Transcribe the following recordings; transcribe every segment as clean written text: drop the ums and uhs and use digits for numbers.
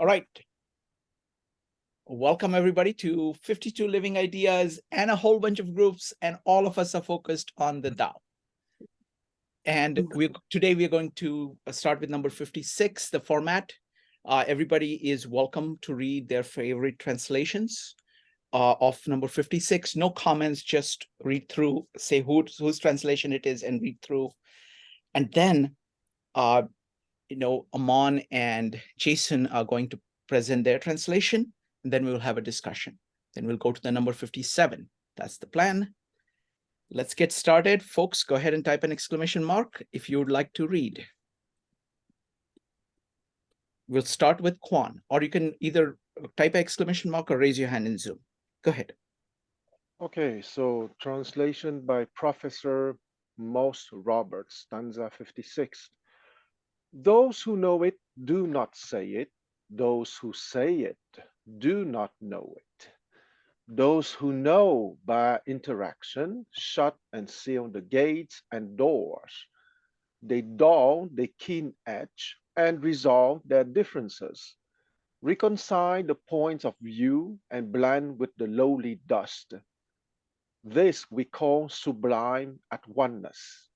All right. Welcome everybody to 52 Living Ideas and a whole bunch of groups, and all of us are focused on the Tao. And today we're going to start with number 56, the format. Everybody is welcome to read their favorite translations of number 56. No comments, just read through, say whose translation it is and read through. And then, Amon and Jason are going to present their translation, and then we will have a discussion. Then we'll go to the number 57. That's the plan. Let's get started. Folks, go ahead and type an exclamation mark if you would like to read. We'll start with Quan, or you can either type an exclamation mark or raise your hand in Zoom. Go ahead. Okay, so translation by Professor Moss Roberts, stanza 56. Those who know it do not say it. Those who say it do not know it. Those who know by interaction shut and seal the gates and doors. They dull the keen edge and resolve their differences, reconcile the points of view and blend with the lowly dust. This we call sublime at oneness.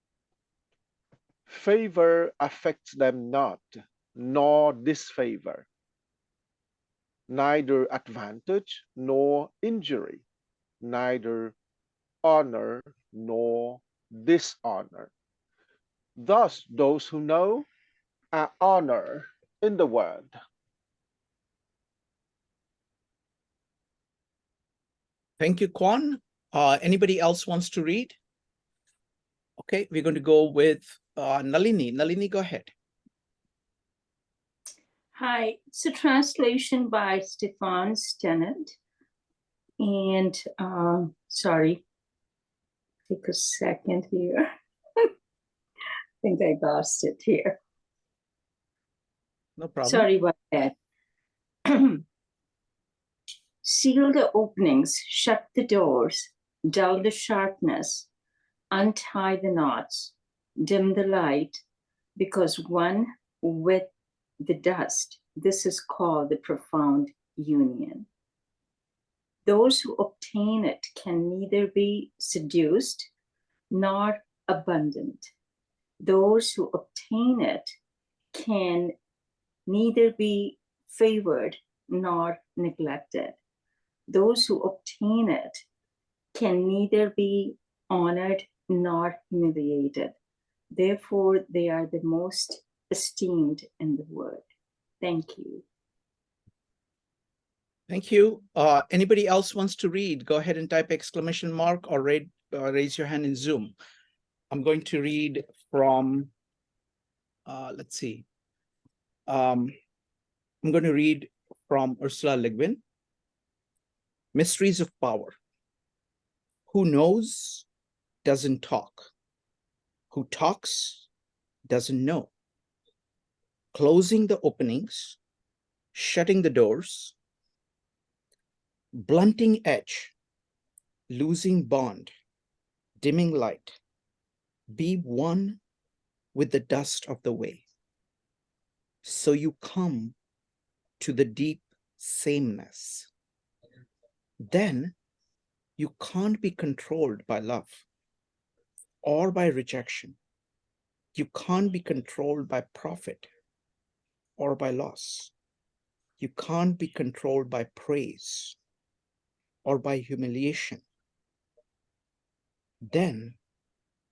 Favor affects them not, nor disfavor, neither advantage nor injury, neither honor nor dishonor. Thus, those who know are honored in the world. Thank you, Quan. Anybody else wants to read? Okay, we're going to go with Nalini. Nalini, go ahead. Hi, it's a translation by Stefan Stennett. And sorry, take a second here. I think I lost it here. No problem. Sorry about that. Seal the openings, shut the doors, dull the sharpness, untie the knots, dim the light, because one with the dust, this is called the profound union. Those who obtain it can neither be seduced nor abundant. Those who obtain it can neither be favored nor neglected. Those who obtain it can neither be honored nor humiliated. Therefore, they are the most esteemed in the world. Thank you. Thank you. Anybody else wants to read? Go ahead and type exclamation mark or raise your hand in Zoom. I'm going to read from, let's see. I'm going to read from Ursula Le Guin. Mysteries of Power. Who knows doesn't talk. Who talks doesn't know. Closing the openings, shutting the doors, blunting edge, losing bond, dimming light. Be one with the dust of the way. So you come to the deep sameness. Then you can't be controlled by love or by rejection. You can't be controlled by profit or by loss. You can't be controlled by praise or by humiliation. Then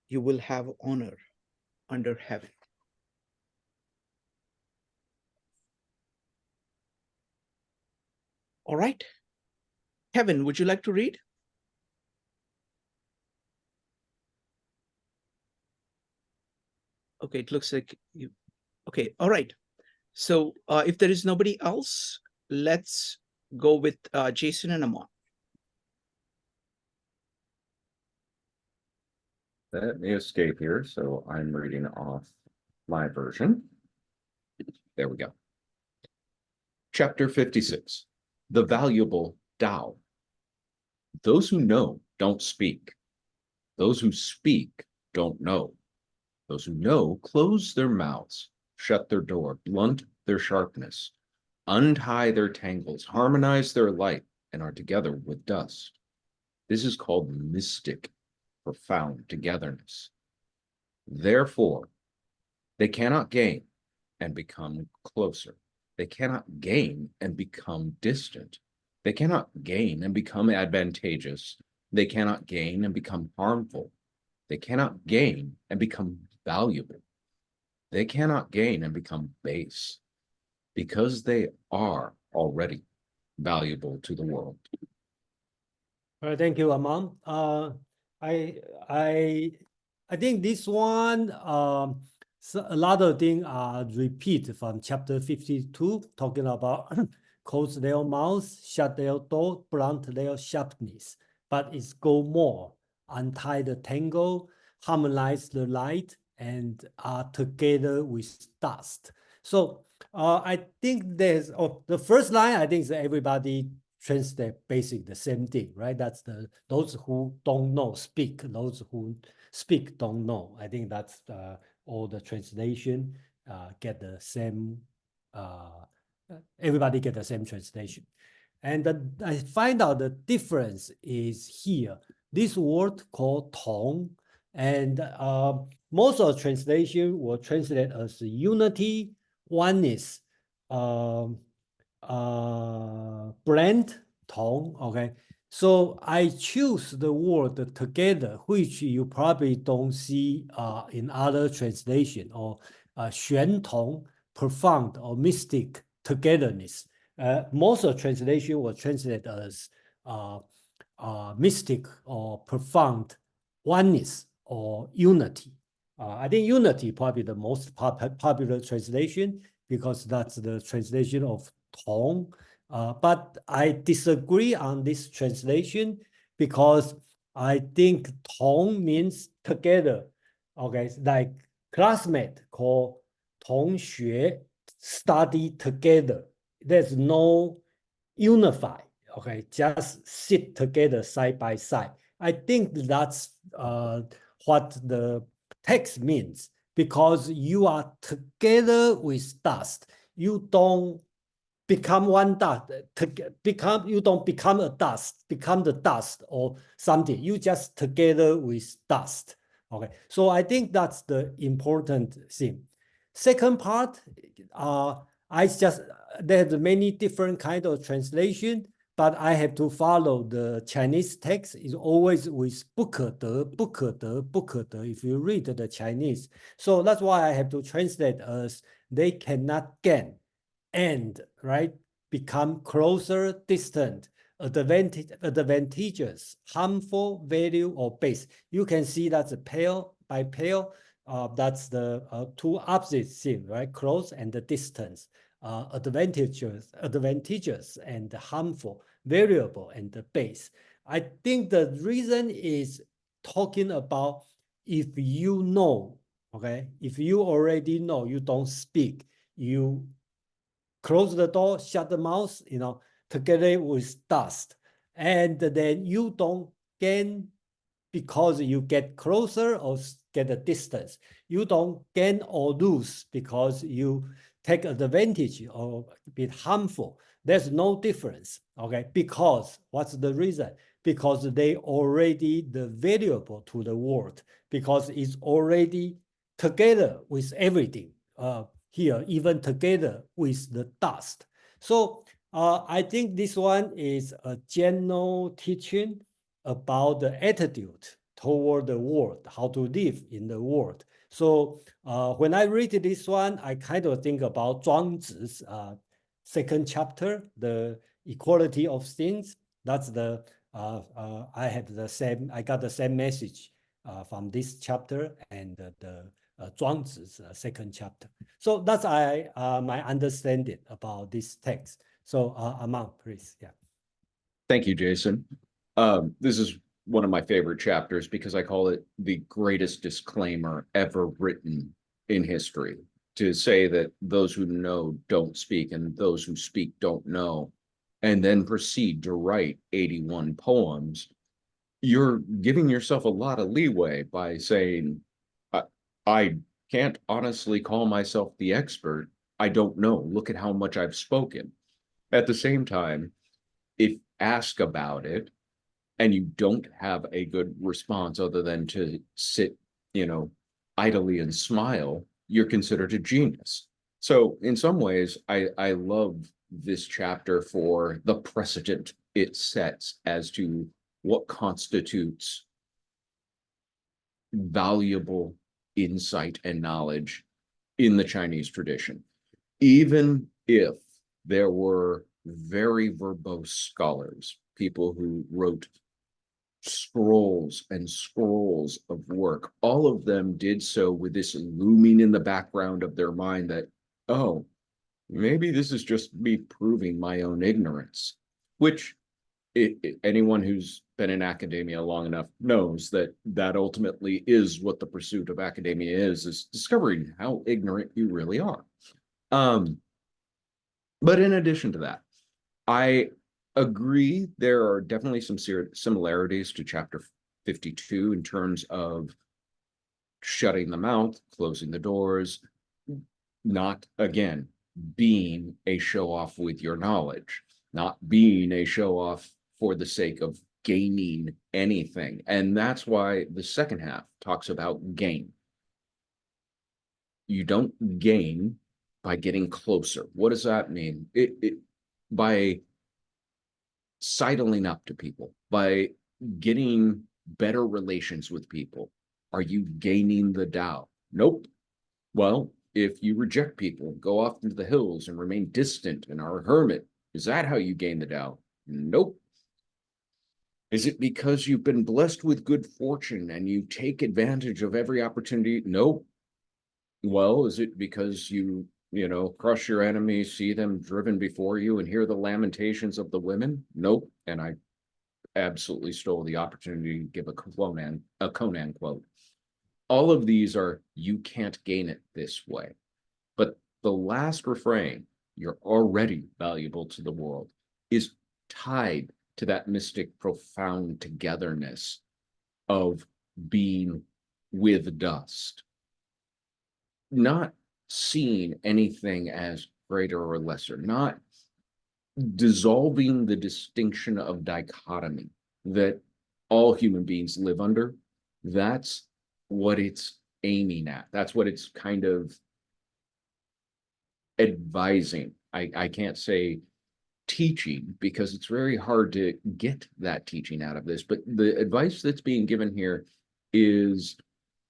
you will have honor under heaven. All right. Kevin, would you like to read? Okay, it looks like you. Okay, all right. So if there is nobody else, let's go with Jason and Amon. Let me escape here. So I'm reading off my version. There we go. Chapter 56, the valuable Tao. Those who know don't speak. Those who speak don't know. Those who know close their mouths, shut their door, blunt their sharpness, untie their tangles, harmonize their light, and are together with dust. This is called mystic, profound togetherness. Therefore, they cannot gain and become closer. They cannot gain and become distant. They cannot gain and become advantageous. They cannot gain and become harmful. They cannot gain and become valuable. They cannot gain and become base because they are already valuable to the world. All right, thank you, Amam. I I I think this one so a lot of things are repeat from chapter 52, talking about close their mouths, shut their door, blunt their sharpness. But it's go more, untie the tangle, harmonize the light, and are together with dust. So I think there's the first line. I think is everybody translate basic the same thing, right? That's the those who don't know speak, those who speak don't know. I think that's all the translation get the same. Everybody get the same translation, and I find out the difference is here. This word called tong, and most of the translation will translate as unity, oneness, blend, tong, okay? So I choose the word together, which you probably don't see in other translation, or 玄同, profound or mystic togetherness. Most of the translation will translate as mystic or profound oneness or unity. I think unity probably the most popular translation because that's the translation of Tong. But I disagree on this translation because I think Tong means together. Okay, like classmate called 同学 study together. There's no unify. Okay, just sit together side by side. I think that's what the text means because you are together with dust. You don't become one dust, you don't become a dust, become the dust or something. You just together with dust. Okay, so I think that's the important thing. Second part, I just there's many different kind of translation, but I have to follow the Chinese text. Is always with 不可得, 不可得, 不可得. If you read the Chinese, so that's why I have to translate as they cannot gain and right become closer, distant, advantageous, harmful, value, or base. You can see that's a pale by pale. That's the two opposite things, right? Close and the distance. Advantageous and harmful, variable and the base. I think the reason is talking about if you know, okay, if you already know, you don't speak, you close the door, shut the mouth, together with dust. And then you don't gain because you get closer or get a distance. You don't gain or lose because you take advantage or be harmful. There's no difference, okay? Because what's the reason? Because they already the valuable to the world, because it's already together with everything. Here, even together with the dust. So I think this one is a general teaching about the attitude toward the world, how to live in the world. So when I read this one, I kind of think about Zhuangzi's second chapter, the equality of things. That's the I got the same message from this chapter and the Zhuangzi's second chapter. So that's my understanding about this text. So Amang, please, yeah. Thank you, Jason. This is one of my favorite chapters because I call it the greatest disclaimer ever written in history, to say that those who know don't speak and those who speak don't know, and then proceed to write 81 poems. You're giving yourself a lot of leeway by saying, I can't honestly call myself the expert. I don't know. Look at how much I've spoken. At the same time, if ask about it and you don't have a good response other than to sit, idly and smile, you're considered a genius. So in some ways, I love this chapter for the precedent it sets as to what constitutes valuable insight and knowledge in the Chinese tradition. Even if there were very verbose scholars, people who wrote scrolls and scrolls of work, all of them did so with this looming in the background of their mind that, oh, maybe this is just me proving my own ignorance, which anyone who's been in academia long enough knows that that ultimately is what the pursuit of academia is discovering how ignorant you really are. But in addition to that, I agree there are definitely some similarities to chapter 52 in terms of shutting the mouth, closing the doors, not, again, being a show off with your knowledge, not being a show off for the sake of gaining anything. And that's why the second half talks about gain. You don't gain by getting closer. What does that mean? By sidling up to people, by getting better relations with people. Are you gaining the Tao? Nope. Well, if you reject people, go off into the hills and remain distant and are a hermit, is that how you gain the Tao? Nope. Is it because you've been blessed with good fortune and you take advantage of every opportunity? Nope. Well, is it because you crush your enemies, see them driven before you, and hear the lamentations of the women? Nope. And I absolutely stole the opportunity to give a Conan quote. All of these are, you can't gain it this way. But the last refrain, you're already valuable to the world, is tied to that mystic, profound togetherness of being with dust. Not seeing anything as greater or lesser, not dissolving the distinction of dichotomy that all human beings live under. That's what it's aiming at. That's what it's kind of advising. I can't say teaching because it's very hard to get that teaching out of this, but the advice that's being given here is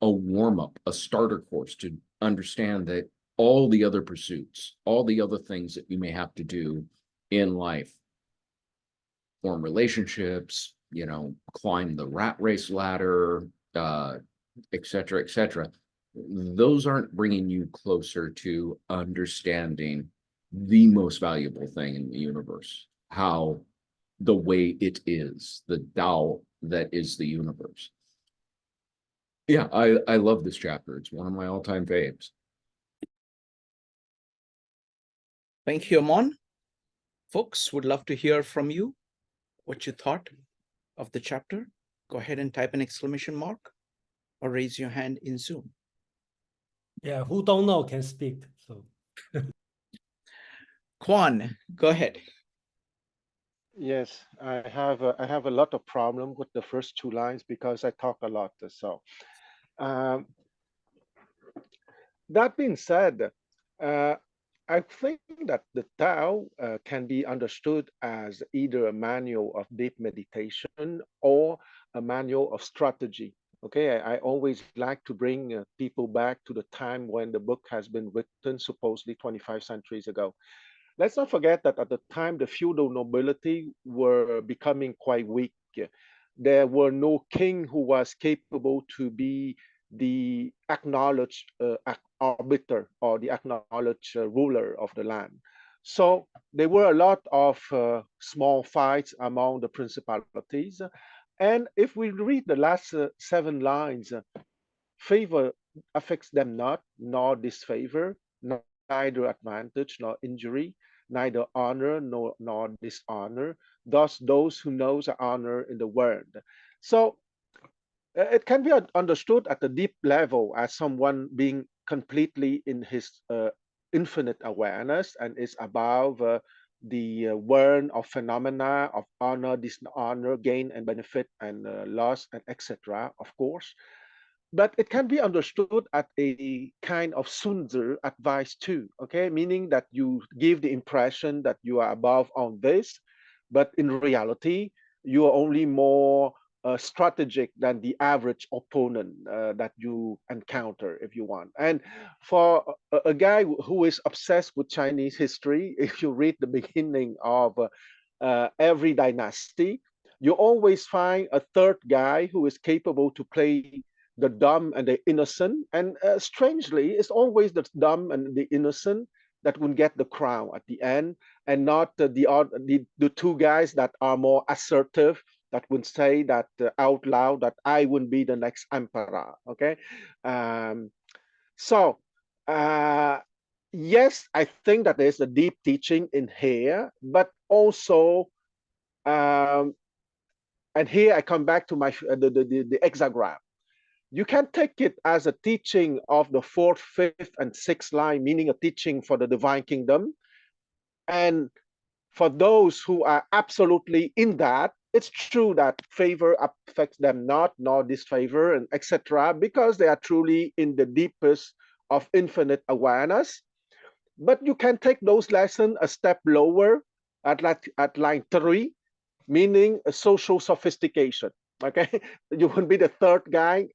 a warm-up, a starter course to understand that all the other pursuits, all the other things that you may have to do in life, form relationships, climb the rat race ladder, et cetera, those aren't bringing you closer to understanding the most valuable thing in the universe, how the way it is, the Tao that is the universe. Yeah, I love this chapter. It's one of my all-time faves. Thank you, Amon. Folks, would love to hear from you what you thought of the chapter. Go ahead and type an exclamation mark or raise your hand in Zoom. Yeah, who don't know can speak. So Kwan, go ahead. Yes, I have a lot of problem with the first two lines because I talk a lot. So um, that being said, uh, I think that the Tao can be understood as either a manual of deep meditation or a manual of strategy. Okay, I always like to bring people back to the time when the book has been written, supposedly 25 centuries ago. Let's not forget that at the time, the feudal nobility were becoming quite weak. There were no king who was capable to be the acknowledged arbiter or the acknowledged ruler of the land. So there were a lot of small fights among the principalities. And if we read the last 7 lines, favor affects them not, nor disfavor, neither advantage nor injury, neither honor nor dishonor. Thus, those who knows honor in the world. So it can be understood at a deep level as someone being completely in his infinite awareness and is above the world of phenomena of honor, dishonor, gain and benefit, and loss, and etc., of course. But it can be understood as a kind of Sunzi advice too, okay? Meaning that you give the impression that you are above on this, but in reality, you are only more strategic than the average opponent that you encounter, if you want. And for a guy who is obsessed with Chinese history, if you read the beginning of every dynasty, you always find a third guy who is capable to play the dumb and the innocent. And strangely, it's always the dumb and the innocent that will get the crown at the end, and not the two guys that are more assertive, that would say that out loud that I would be the next emperor. Okay, so yes, I think that there's a deep teaching in here, but also, and here I come back to my the hexagram. You can take it as a teaching of the fourth, fifth, and sixth line, meaning a teaching for the divine kingdom. And for those who are absolutely in that, it's true that favor affects them not, nor disfavor, and etc., because they are truly in the deepest of infinite awareness. But you can take those lessons a step lower at line 3, meaning a social sophistication. Okay, you would be the third guy.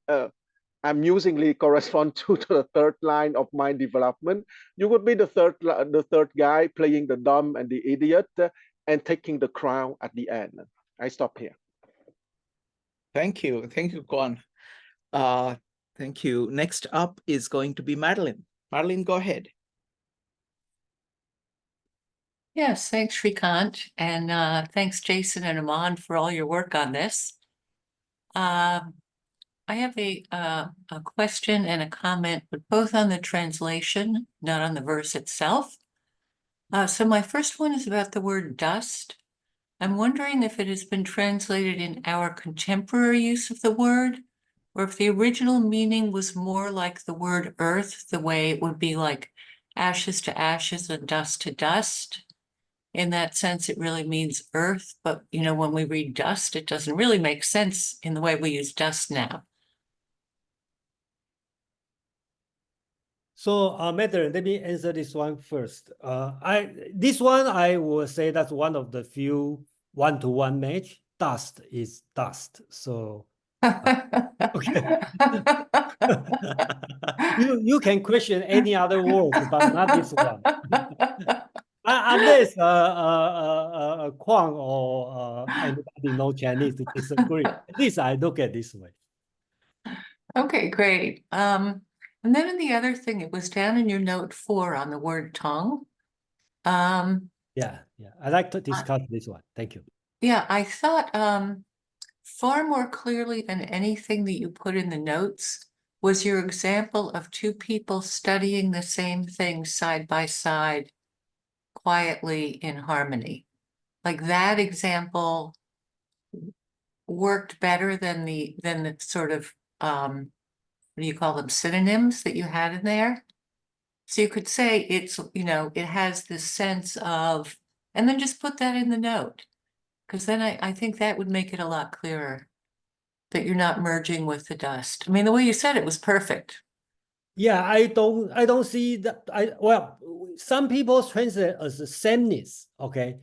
Amusingly correspond to the third line of mind development. You would be the third guy playing the dumb and the idiot and taking the crown at the end. I stop here. Thank you, Quan. Thank you. Next up is going to be Madeline. Madeline, go ahead. Yes, thanks, Shrikant, and thanks, Jason and Aman, for all your work on this. I have a question and a comment, but both on the translation, not on the verse itself. So my first one is about the word dust. I'm wondering if it has been translated in our contemporary use of the word, or if the original meaning was more like the word earth, the way it would be like ashes to ashes and dust to dust. In that sense, it really means earth, but you know, when we read dust, it doesn't really make sense in the way we use dust now. So, Madeline, let me answer this one first. This one I will say that's one of the few one-to-one match. Dust is dust. So, okay. you can question any other word, but not this one. Unless Kwang or anybody know Chinese to disagree. At least I look at this way. Okay, great. And then the other thing, it was down in your note 4 on the word tongue. Yeah, I like to discuss this one. Thank you. Yeah, I thought far more clearly than anything that you put in the notes was your example of two people studying the same thing side by side, quietly in harmony. Like that example worked better than the sort of what do you call them, synonyms that you had in there. So you could say it's, you know, it has this sense of, and then just put that in the note, because then I think that would make it a lot clearer that you're not merging with the dust. I mean, the way you said it was perfect. Yeah, I don't see that. Well, some people translate as sameness, okay,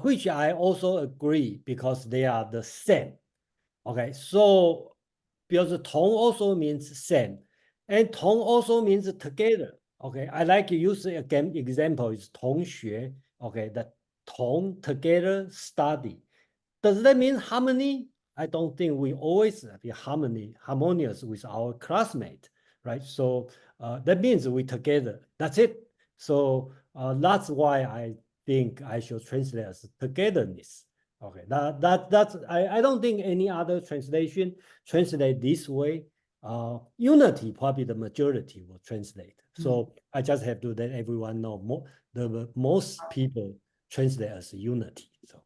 which I also agree because they are the same. Okay, so because tong also means same, and tong also means together. Okay, I like to use again example is 同学. Okay, the tong together study. Does that mean harmony? I don't think we always be harmonious with our classmate, right? So that means we together. That's it. So that's why I think I should translate as togetherness. Okay, that's I don't think any other translation translate this way. Unity probably the majority will translate. So I just have to let everyone know most people translate as unity. So.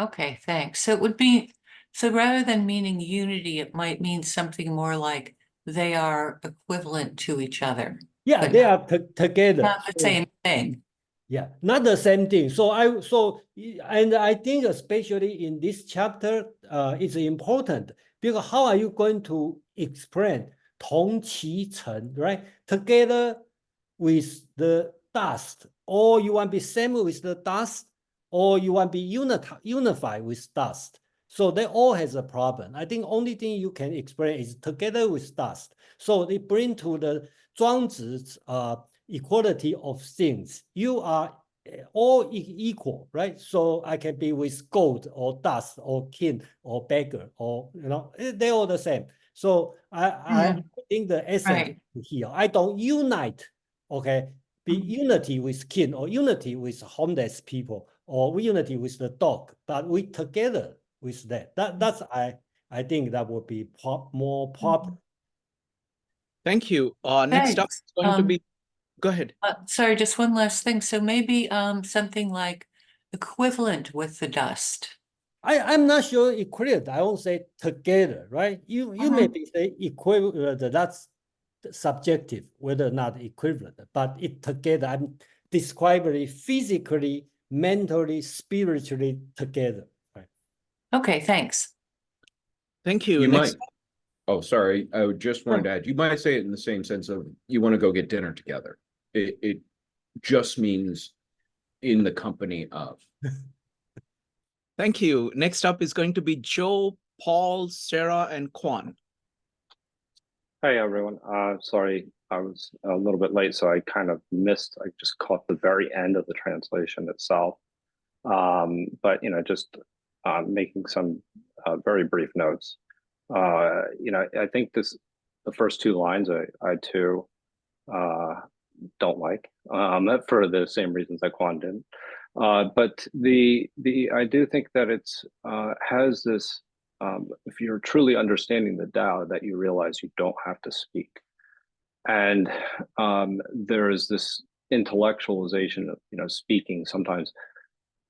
Okay, thanks. So it would be, so rather than meaning unity, it might mean something more like they are equivalent to each other. Yeah, they are together. Not the same thing. Yeah, not the same thing. So and I think especially in this chapter, it's important because how are you going to explain 同其尘, right? Together with the dust, or you want to be same with the dust, or you want to be unified with dust. So they all has a problem. I think only thing you can explain is together with dust. So they bring to the 庄子 equality of things. You are all equal, right? So I can be with gold or dust or king or beggar or, they're all the same. So I think the essence here, I don't unite, okay, be unity with king or unity with homeless people or unity with the dog, but we together with that. That's I think that would be more proper. Thank you. Next up Thanks. is going to be, go ahead. Sorry, just one last thing. So maybe something like equivalent with the dust. I'm not sure equivalent. I won't say together, right? You maybe say equivalent. That's subjective, whether or not equivalent, but it together. I'm describing it physically, mentally, spiritually together. Right? Okay, thanks. Thank you. You Next, might, oh, sorry, I just wanted to add, you might say it in the same sense of you want to go get dinner together. It just means in the company of. thank you. Next up is going to be Joe, Paul, Sarah, and Quan. Hey everyone, sorry I was a little bit late, so I kind of missed, I just caught the very end of the translation itself. But just making some very brief notes. I think the first two lines I too don't like, for the same reasons that Quan didn't. But I do think that it's has this, if you're truly understanding the Tao, that you realize you don't have to speak. And there is this intellectualization of, speaking. Sometimes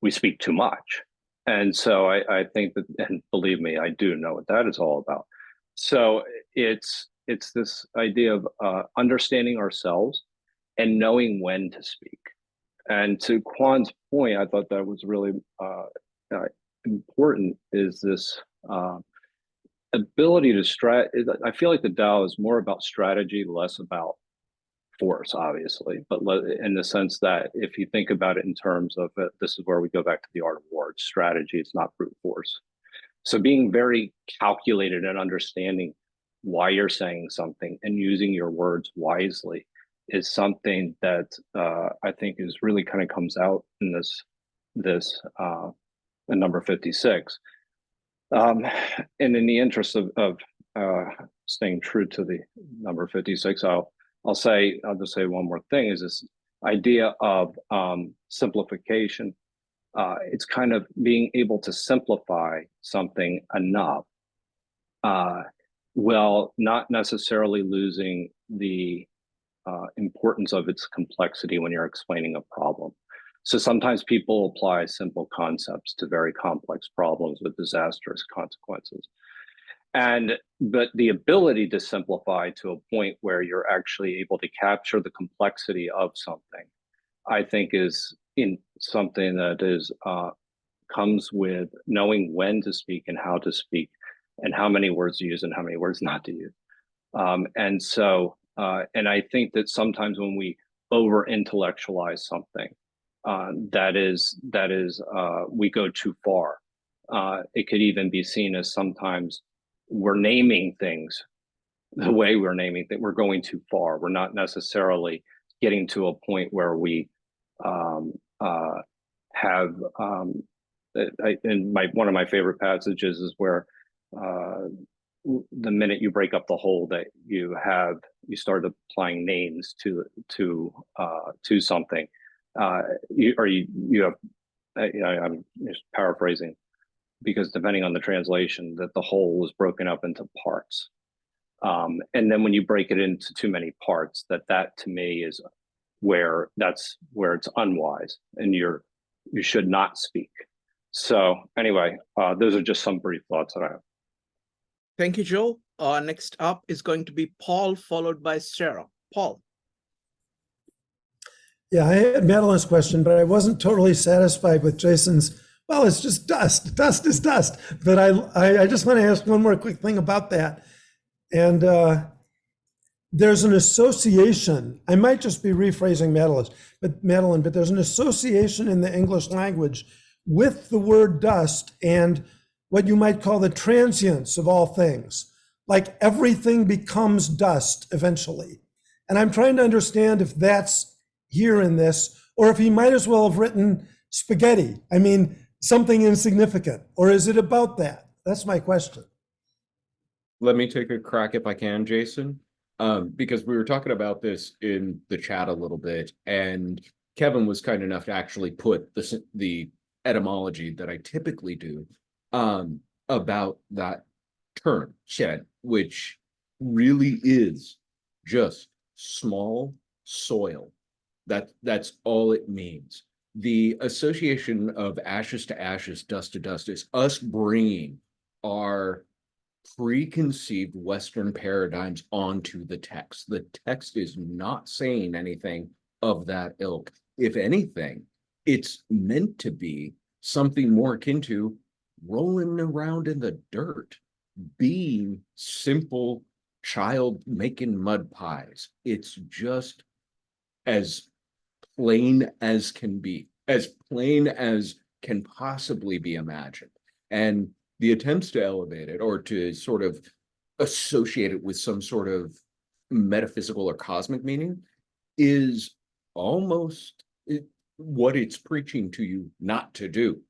we speak too much. And so I think that, and believe me, I do know what that is all about. So it's this idea of understanding ourselves and knowing when to speak. And to Quan's point, I thought that was really important, is this ability to I feel like the Tao is more about strategy, less about force, obviously, but in the sense that if you think about it in terms of this is where we go back to the art of war. Strategy is not brute force. So being very calculated and understanding why you're saying something and using your words wisely is something that I think is really kind of comes out in this in number 56. And in the interest of staying true to the number 56, I'll just say one more thing, is this idea of simplification. It's kind of being able to simplify something enough, while not necessarily losing the importance of its complexity when you're explaining a problem. So sometimes people apply simple concepts to very complex problems with disastrous consequences. But the ability to simplify to a point where you're actually able to capture the complexity of something, I think is in something that is comes with knowing when to speak and how to speak and how many words to use and how many words not to use. And I think that sometimes when we over intellectualize something, that is we go too far. It could even be seen as sometimes we're naming things the way we're naming that we're going too far. We're not necessarily getting to a point where we have one of my favorite passages is where the minute you break up the whole, that you start applying names to something. You have, I'm just paraphrasing, because depending on the translation, that the whole was broken up into parts. And then when you break it into too many parts, that to me is where it's unwise, and you should not speak. So anyway, those are just some brief thoughts that I have. Thank you, Joe. Next up is going to be Paul, followed by Sarah. Paul. Yeah, I had Madeline's question, but I wasn't totally satisfied with Jason's. Well, it's just dust. Dust is dust. But I just want to ask one more quick thing about that. And there's an association. I might just be rephrasing Madeline, but there's an association in the English language with the word dust and what you might call the transience of all things. Like everything becomes dust eventually. And I'm trying to understand if that's here in this, or if he might as well have written spaghetti. I mean, something insignificant, or is it about that? That's my question. Let me take a crack if I can, Jason, because we were talking about this in the chat a little bit, and Kevin was kind enough to actually put the etymology that I typically do about that term, shed, which really is just small soil. That's all it means. The association of ashes to ashes, dust to dust is us bringing our preconceived Western paradigms onto the text. The text is not saying anything of that ilk. If anything, it's meant to be something more akin to rolling around in the dirt, being simple child making mud pies. It's just as plain as can be, as plain as can possibly be imagined. And the attempts to elevate it or to sort of associate it with some sort of metaphysical or cosmic meaning is almost what it's preaching to you not to do.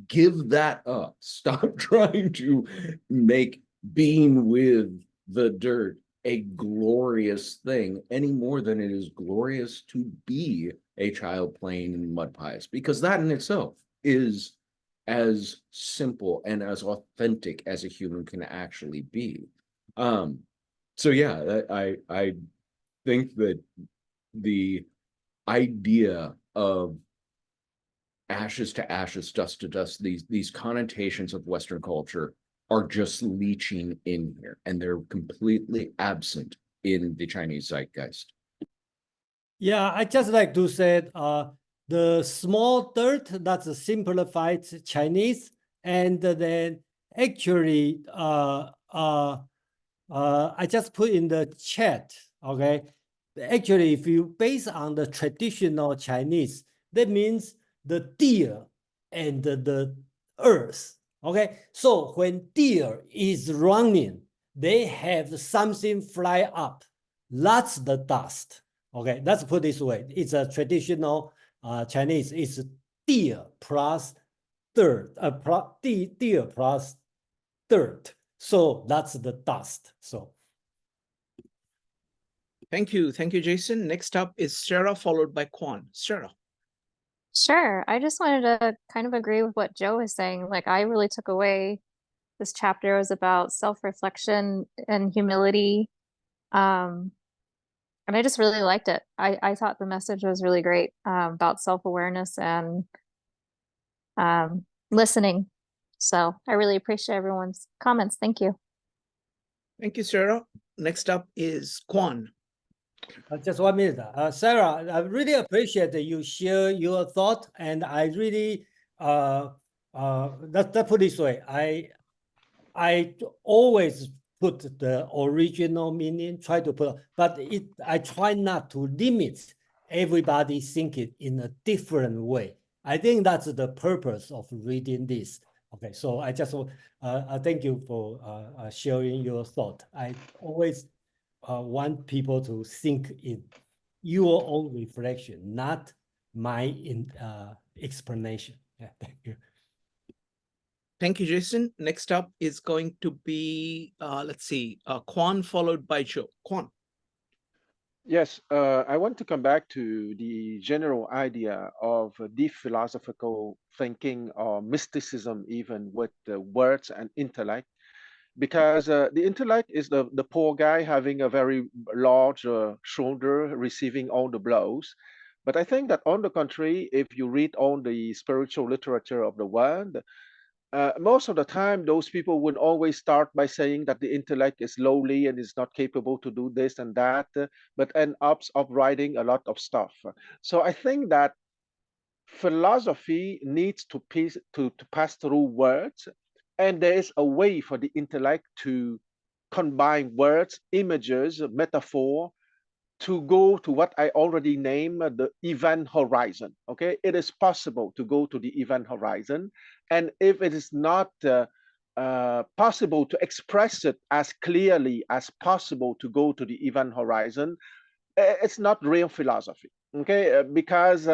Give that up. Stop trying to make being with the dirt a glorious thing any more than it is glorious to be a child playing in mud pies, because that in itself is as simple and as authentic as a human can actually be. So yeah, I think that the idea of ashes to ashes, dust to dust, these connotations of Western culture are just leaching in here, and they're completely absent in the Chinese zeitgeist. Yeah, I just like to say the small dirt, that's a simplified Chinese, and then actually I just put in the chat, okay? Actually, if you base on the traditional Chinese, that means the deer and the earth, okay? So when deer is running, they have something fly up. That's the dust, okay? Let's put this way. It's a traditional Chinese. It's deer plus dirt, deer plus dirt. So that's the dust. So Thank you, Jason. Next up is Sarah, followed by Quan. Sarah. Sure. I just wanted to kind of agree with what Joe was saying. Like, I really took away this chapter was about self-reflection and humility. And I just really liked it. I thought the message was really great about self-awareness and listening. So I really appreciate everyone's comments. Thank you. Thank you, Sarah. Next up is Quan. just 1 minute. Sarah, I really appreciate that you share your thought, and I really let's put it this way. I always put the original meaning, try to put, but I try not to limit everybody thinking in a different way. I think that's the purpose of reading this. Okay, so I just thank you for sharing your thought. I always want people to think in your own reflection, not my explanation. Yeah, thank you. Thank you, Jason. Next up is going to be, let's see, Quan, followed by Joe. Quan. Yes, I want to come back to the general idea of deep philosophical thinking or mysticism, even with the words and intellect, because the intellect is the poor guy having a very large shoulder, receiving all the blows. But I think that on the contrary, if you read all the spiritual literature of the world, most of the time, those people would always start by saying that the intellect is lowly and is not capable to do this and that, but end up writing a lot of stuff. So I think that philosophy needs to pass through words, and there is a way for the intellect to combine words, images, metaphor, to go to what I already named the event horizon. Okay, it is possible to go to the event horizon, and if it is not possible to express it as clearly as possible to go to the event horizon, it's not real philosophy. Okay, because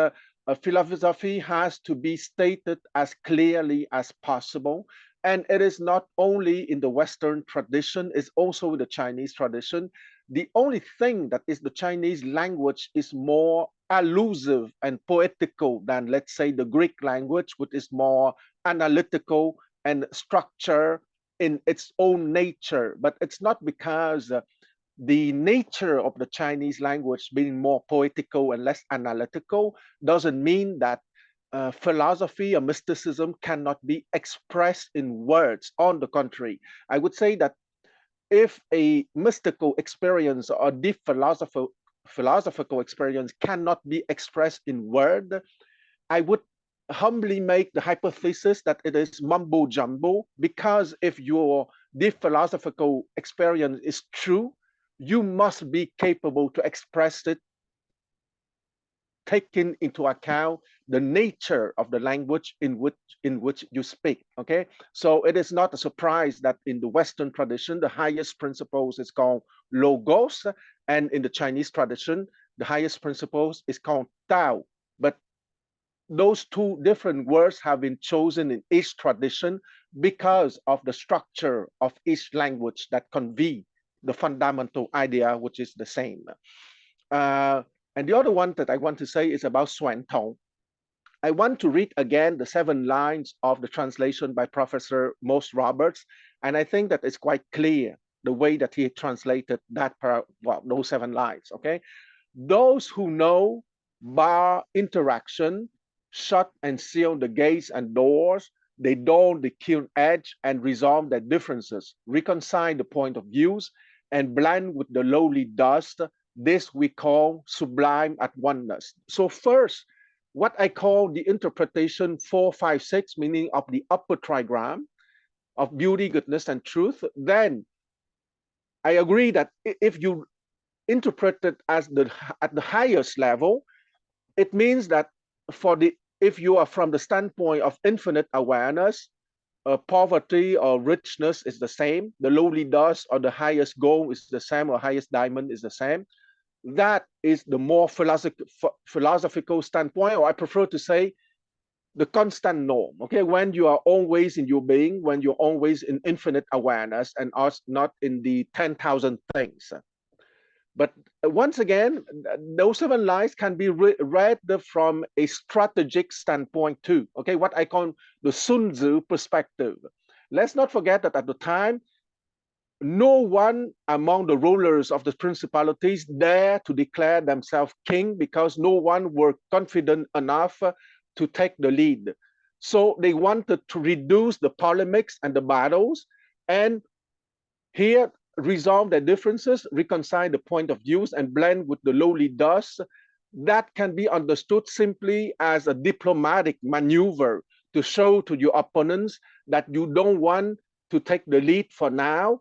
philosophy has to be stated as clearly as possible, and it is not only in the Western tradition, it's also in the Chinese tradition. The only thing that is the Chinese language is more allusive and poetical than, let's say, the Greek language, which is more analytical and structure in its own nature. But it's not because the nature of the Chinese language being more poetical and less analytical doesn't mean that philosophy or mysticism cannot be expressed in words. On the contrary, I would say that if a mystical experience or deep philosophical experience cannot be expressed in word, I would humbly make the hypothesis that it is mumbo jumbo, because if your deep philosophical experience is true, you must be capable to express it, taking into account the nature of the language in which you speak. Okay, so it is not a surprise that in the Western tradition, the highest principles is called logos, and in the Chinese tradition, the highest principles is called Tao. But those two different words have been chosen in each tradition because of the structure of each language that convey the fundamental idea, which is the same. And the other one that I want to say is about Xuan Tong. I want to read again the 7 lines of the translation by Professor Most Roberts, and I think that it's quite clear the way that he translated that those 7 lines. Okay, those who know bar interaction, shut and seal the gates and doors, they dull the keen edge and resolve their differences, reconcile the point of views, and blend with the lowly dust. This we call sublime at oneness. So first, what I call the interpretation 4, 5, 6, meaning of the upper trigram of beauty, goodness, and truth, then I agree that if you interpret it as at the highest level, it means that if you are from the standpoint of infinite awareness, poverty or richness is the same, the lowly dust or the highest gold is the same, or highest diamond is the same. That is the more philosophical standpoint, or I prefer to say the constant norm. Okay, when you are always in your being, when you're always in infinite awareness and are not in the 10,000 things. But once again, those 7 lines can be read from a strategic standpoint too. Okay, what I call the Sun Tzu perspective. Let's not forget that at the time, no one among the rulers of the principalities dare to declare themselves king, because no one were confident enough to take the lead. So they wanted to reduce the polemics and the battles, and here resolve their differences, reconcile the point of views, and blend with the lowly dust. That can be understood simply as a diplomatic maneuver to show to your opponents that you don't want to take the lead for now.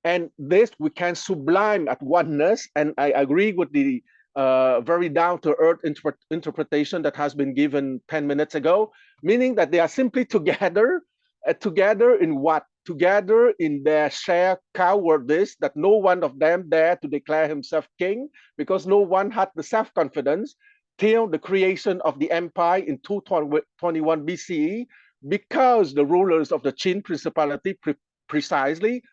And this we can sublime at oneness. And I agree with the very down-to-earth interpretation that has been given 10 minutes ago, meaning that they are simply together. Together in what? Together in their shared cowardice, that no one of them dared to declare himself king, because no one had the self-confidence till the creation of the empire in 221 BCE, because the rulers of the Qin principality precisely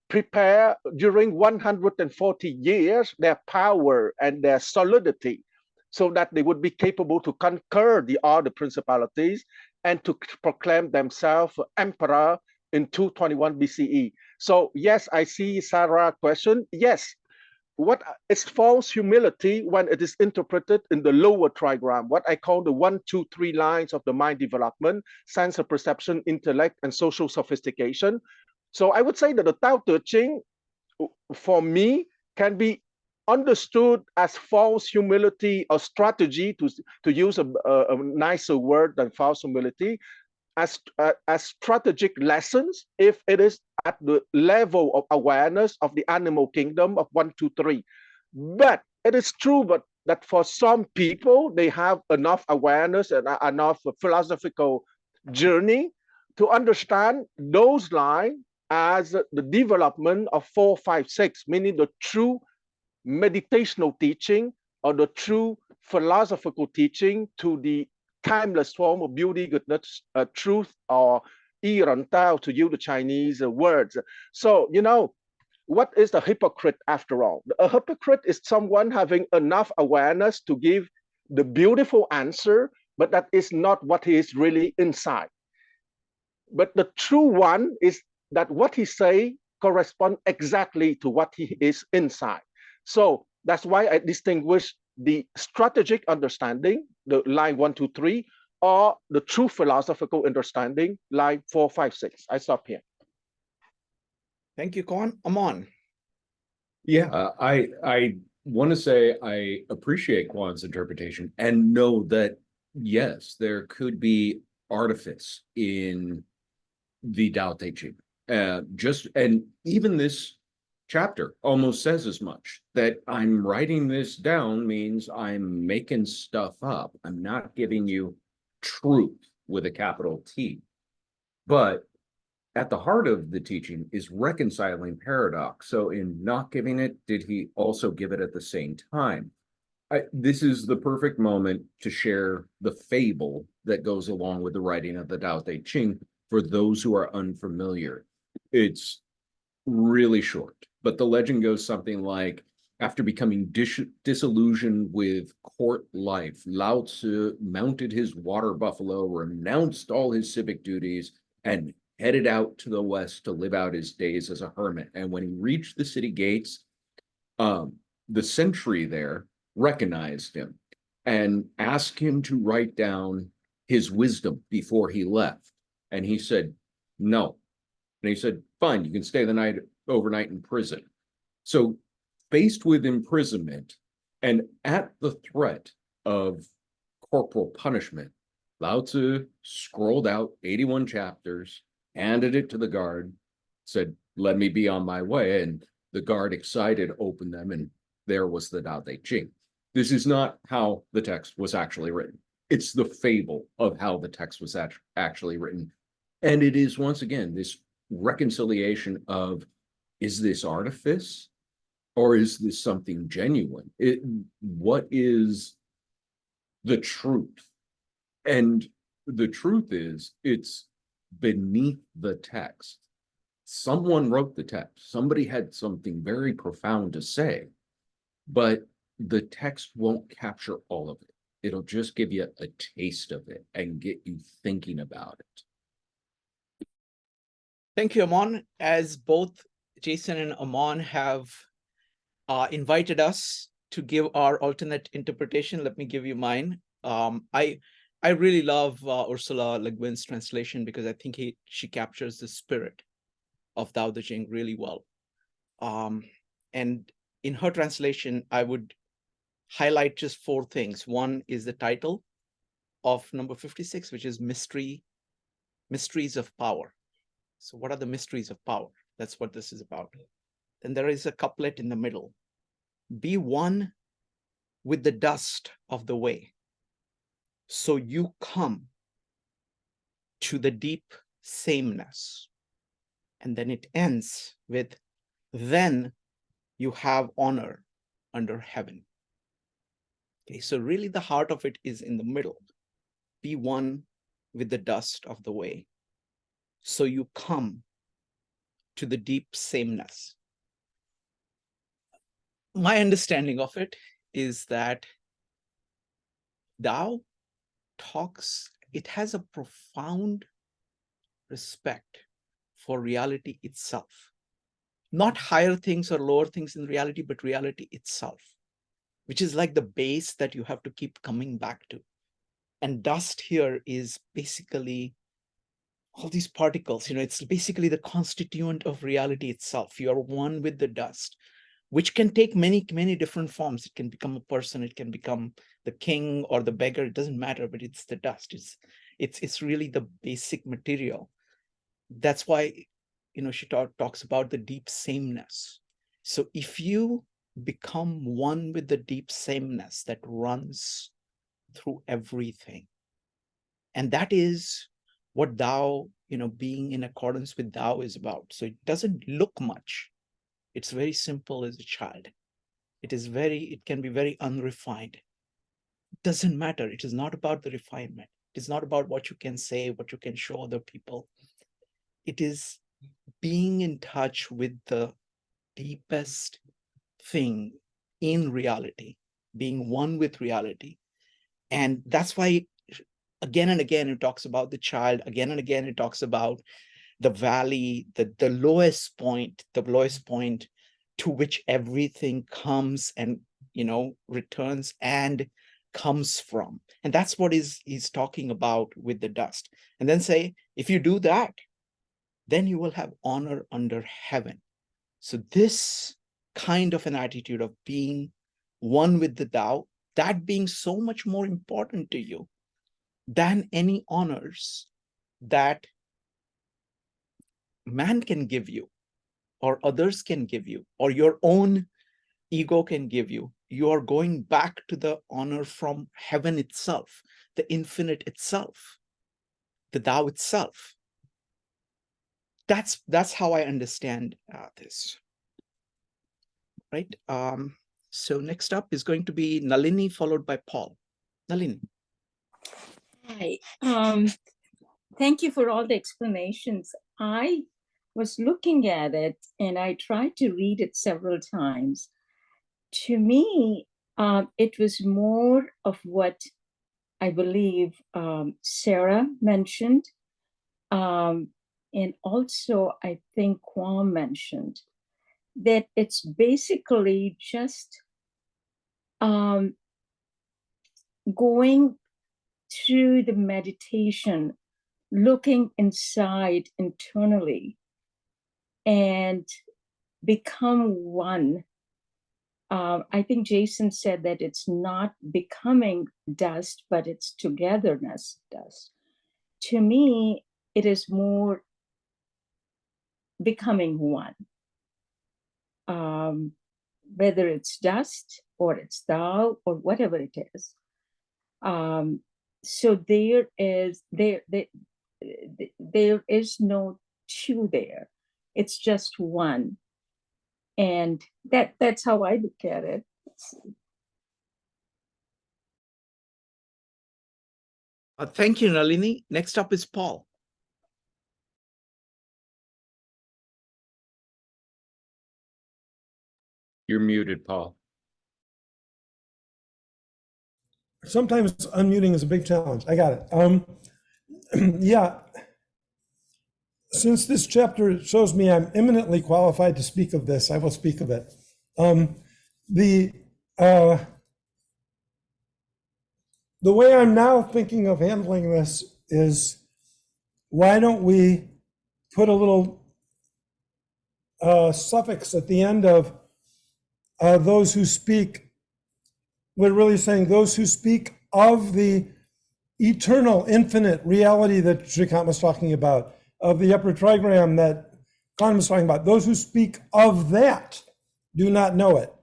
prepare during 140 years their power and their solidity, so that they would be capable to conquer the other principalities and to proclaim themselves emperor in 221 BCE. So yes, I see Sarah's question. Yes, what is false humility when it is interpreted in the lower trigram, what I call the 1, 2, 3 lines of the mind development: sense of perception, intellect, and social sophistication. So I would say that the Tao Te Ching, for me, can be understood as false humility or strategy, to use a nicer word than false humility, as strategic lessons if it is at the level of awareness of the animal kingdom of 1, 2, 3. But it is true, but that for some people, they have enough awareness and enough philosophical journey to understand those lines as the development of 4, 5, 6, meaning the true meditational teaching or the true philosophical teaching to the timeless form of beauty, goodness, truth, or Tao, to use the Chinese words. So, what is the hypocrite after all? A hypocrite is someone having enough awareness to give the beautiful answer, but that is not what he is really inside. But the true one is that what he say correspond exactly to what he is inside. So that's why I distinguish the strategic understanding, the line 1, 2, 3, or the true philosophical understanding, line 4, 5, 6. I stop here. Thank you, Con. Amon. Yeah, I want to say I appreciate Kwan's interpretation and know that, yes, there could be artifice in the Tao Te Ching. And even this chapter almost says as much, that I'm writing this down means I'm making stuff up. I'm not giving you truth with a capital T. But at the heart of the teaching is reconciling paradox. So in not giving it, did he also give it at the same time? This is the perfect moment to share the fable that goes along with the writing of the Tao Te Ching for those who are unfamiliar. It's really short, but the legend goes something like, after becoming disillusioned with court life, Lao Tzu mounted his water buffalo, renounced all his civic duties, and headed out to the west to live out his days as a hermit. And when he reached the city gates, the sentry there recognized him and asked him to write down his wisdom before he left. And he said, no. And he said, fine, you can stay the night overnight in prison. So faced with imprisonment and at the threat of corporal punishment, Lao Tzu scrolled out 81 chapters, handed it to the guard, said, let me be on my way. And the guard, excited, opened them, and there was the Tao Te Ching. This is not how the text was actually written. It's the fable of how the text was actually written. And it is, once again, this reconciliation of, is this artifice or is this something genuine? What is the truth? And the truth is, it's beneath the text. Someone wrote the text. Somebody had something very profound to say, but the text won't capture all of it. It'll just give you a taste of it and get you thinking about it. Thank you, Amon. As both Jason and Amon have invited us to give our alternate interpretation, let me give you mine. I really love Ursula Le Guin's translation because I think she captures the spirit of Dao De Jing really well. And in her translation, I would highlight just 4 things. One is the title of number 56, which is Mysteries of Power. So what are the mysteries of power? That's what this is about. Then there is a couplet in the middle. Be one with the dust of the way, so you come to the deep sameness. And then it ends with, then you have honor under heaven. Okay, so really the heart of it is in the middle. Be one with the dust of the way, so you come to the deep sameness. My understanding of it is that Tao it has a profound respect for reality itself. not higher things or lower things in reality, but reality itself, which is like the base that you have to keep coming back to. And dust here is basically all these particles, it's basically the constituent of reality itself. You are one with the dust, which can take many, many different forms. It can become a person, it can become the king or the beggar, it doesn't matter, but it's the dust. It's really the basic material. That's why, she talks about the deep sameness. So if you become one with the deep sameness that runs through everything, and that is what Tao, being in accordance with Tao is about. So it doesn't look much. It's very simple as a child. It can be very unrefined. It doesn't matter. It is not about the refinement. It is not about what you can say, what you can show other people. It is being in touch with the deepest thing in reality, being one with reality. And that's why again and again it talks about the child. Again and again it talks about the valley, the lowest point to which everything comes and returns and comes from. And that's what he's talking about with the dust. And then say, if you do that, then you will have honor under heaven. So this kind of an attitude of being one with the Tao, that being so much more important to you than any honors that man can give you, or others can give you, or your own ego can give you. You are going back to the honor from heaven itself, the infinite itself, the Tao itself. That's how I understand this. Right. So next up is going to be Nalini, followed by Paul. Nalini. Hi. Thank you for all the explanations. I was looking at it and I tried to read it several times. To me, it was more of what I believe Sarah mentioned, and also I think Kwam mentioned, that it's basically just going through the meditation, looking inside internally and become one. I think Jason said that it's not becoming dust, but it's togetherness dust. To me, it is more becoming one. Whether it's dust or it's Tao or whatever it is. So there is no two there. It's just one. And that's how I look at it. Thank you, Nalini. Next up is Paul. You're muted, Paul. Sometimes unmuting is a big challenge. I got it. Yeah. Since this chapter shows me I'm eminently qualified to speak of this, I will speak of it. The way I'm now thinking of handling this is, why don't we put a little suffix at the end of those who speak. We're really saying those who speak of the eternal, infinite reality that Shrikant was talking about, of the upper trigram that Khan was talking about. Those who speak of that do not know it.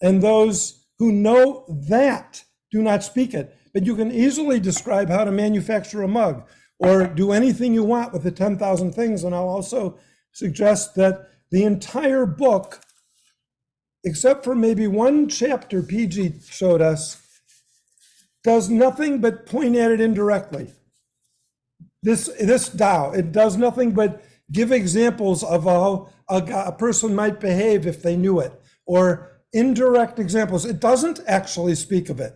And those who know that do not speak it. But you can easily describe how to manufacture a mug or do anything you want with the 10,000 things. And I'll also suggest that the entire book, except for maybe one chapter PG showed us, does nothing but point at it indirectly. This Tao, it does nothing but give examples of how a person might behave if they knew it, or indirect examples. It doesn't actually speak of it.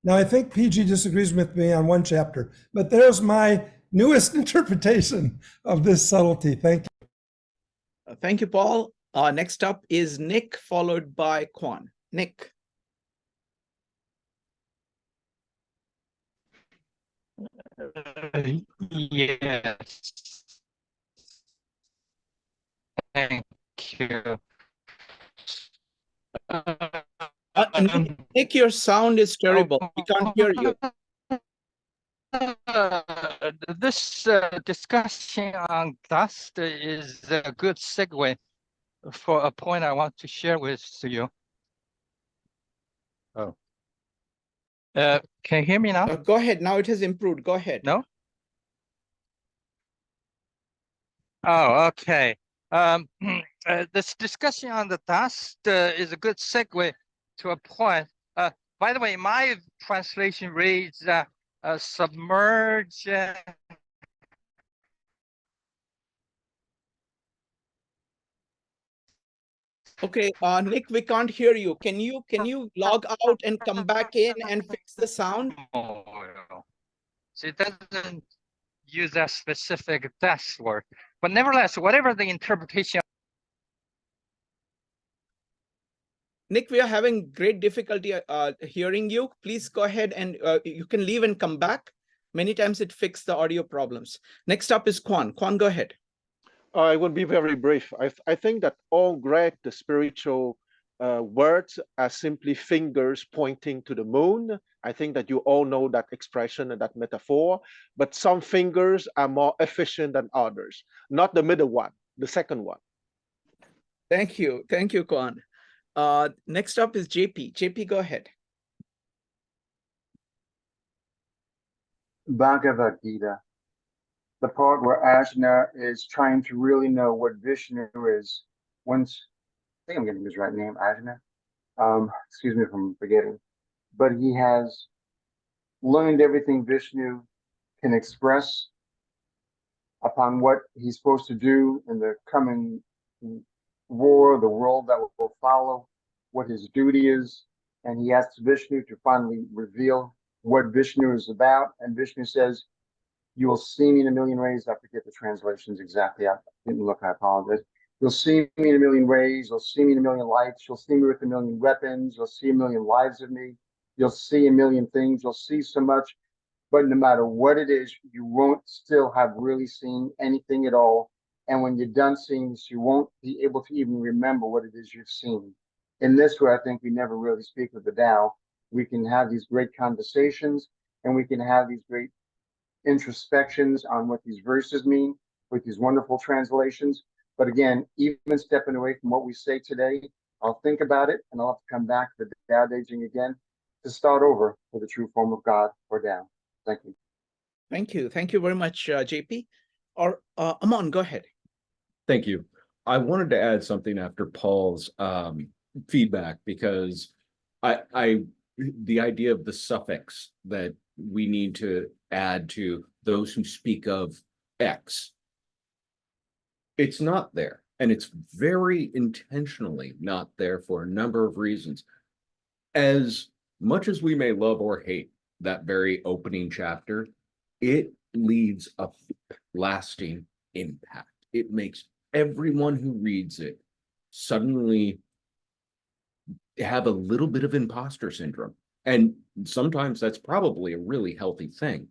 Now, I think PG disagrees with me on one chapter, but there's my newest interpretation of this subtlety. Thank you. Thank you, Paul. Next up is Nick, followed by Quan. Nick. Yes. Thank you. Nick, your sound is terrible. We can't hear you. This discussion on dust is a good segue for a point I want to share with you. Oh. Can you hear me now? Go ahead. Now it has improved. Go ahead. No? Oh, okay. This discussion on the dust is a good segue to a point. By the way, my translation reads submerge. Okay, Nick, we can't hear you. Can you log out and come back in and fix the sound? So it doesn't use that specific dust word, but nevertheless, whatever the interpretation. Nick, we are having great difficulty hearing you. Please go ahead and you can leave and come back. Many times it fixed the audio problems. Next up is Quan. Quan, go ahead. I will be very brief. I think that all great spiritual words are simply fingers pointing to the moon. I think that you all know that expression and that metaphor, but some fingers are more efficient than others. Not the middle one, the second one. Thank you. Thank you, Quan. Next up is JP. JP, go ahead. Bhagavad Gita, the part where Ajna is trying to really know what Vishnu is. Once, I think I'm getting his right name, Ajna. Excuse me if I'm forgetting. But he has learned everything Vishnu can express upon what he's supposed to do in the coming war, the world that will follow, what his duty is. And he asks Vishnu to finally reveal what Vishnu is about. And Vishnu says, "You will see me in a million ways." I forget the translations exactly. I didn't look, I apologize. "You'll see me in a million ways. You'll see me in a million lights. You'll see me with a million weapons. You'll see a million lives of me. You'll see a million things. You'll see so much. But no matter what it is, you won't still have really seen anything at all. And when you're done seeing this, you won't be able to even remember what it is you've seen." In this way, I think we never really speak of the Tao. We can have these great conversations and we can have these great introspections on what these verses mean with these wonderful translations. But again, even stepping away from what we say today, I'll think about it and I'll have to come back to the Tao Te Ching again to start over with the true form of God or Tao. Thank you. Thank you. Thank you very much, JP. Or Aman, go ahead. Thank you. I wanted to add something after Paul's feedback, because the idea of the suffix that we need to add to those who speak of X, it's not there. And it's very intentionally not there for a number of reasons. As much as we may love or hate that very opening chapter, it leaves a lasting impact. It makes everyone who reads it suddenly have a little bit of imposter syndrome. And sometimes that's probably a really healthy thing.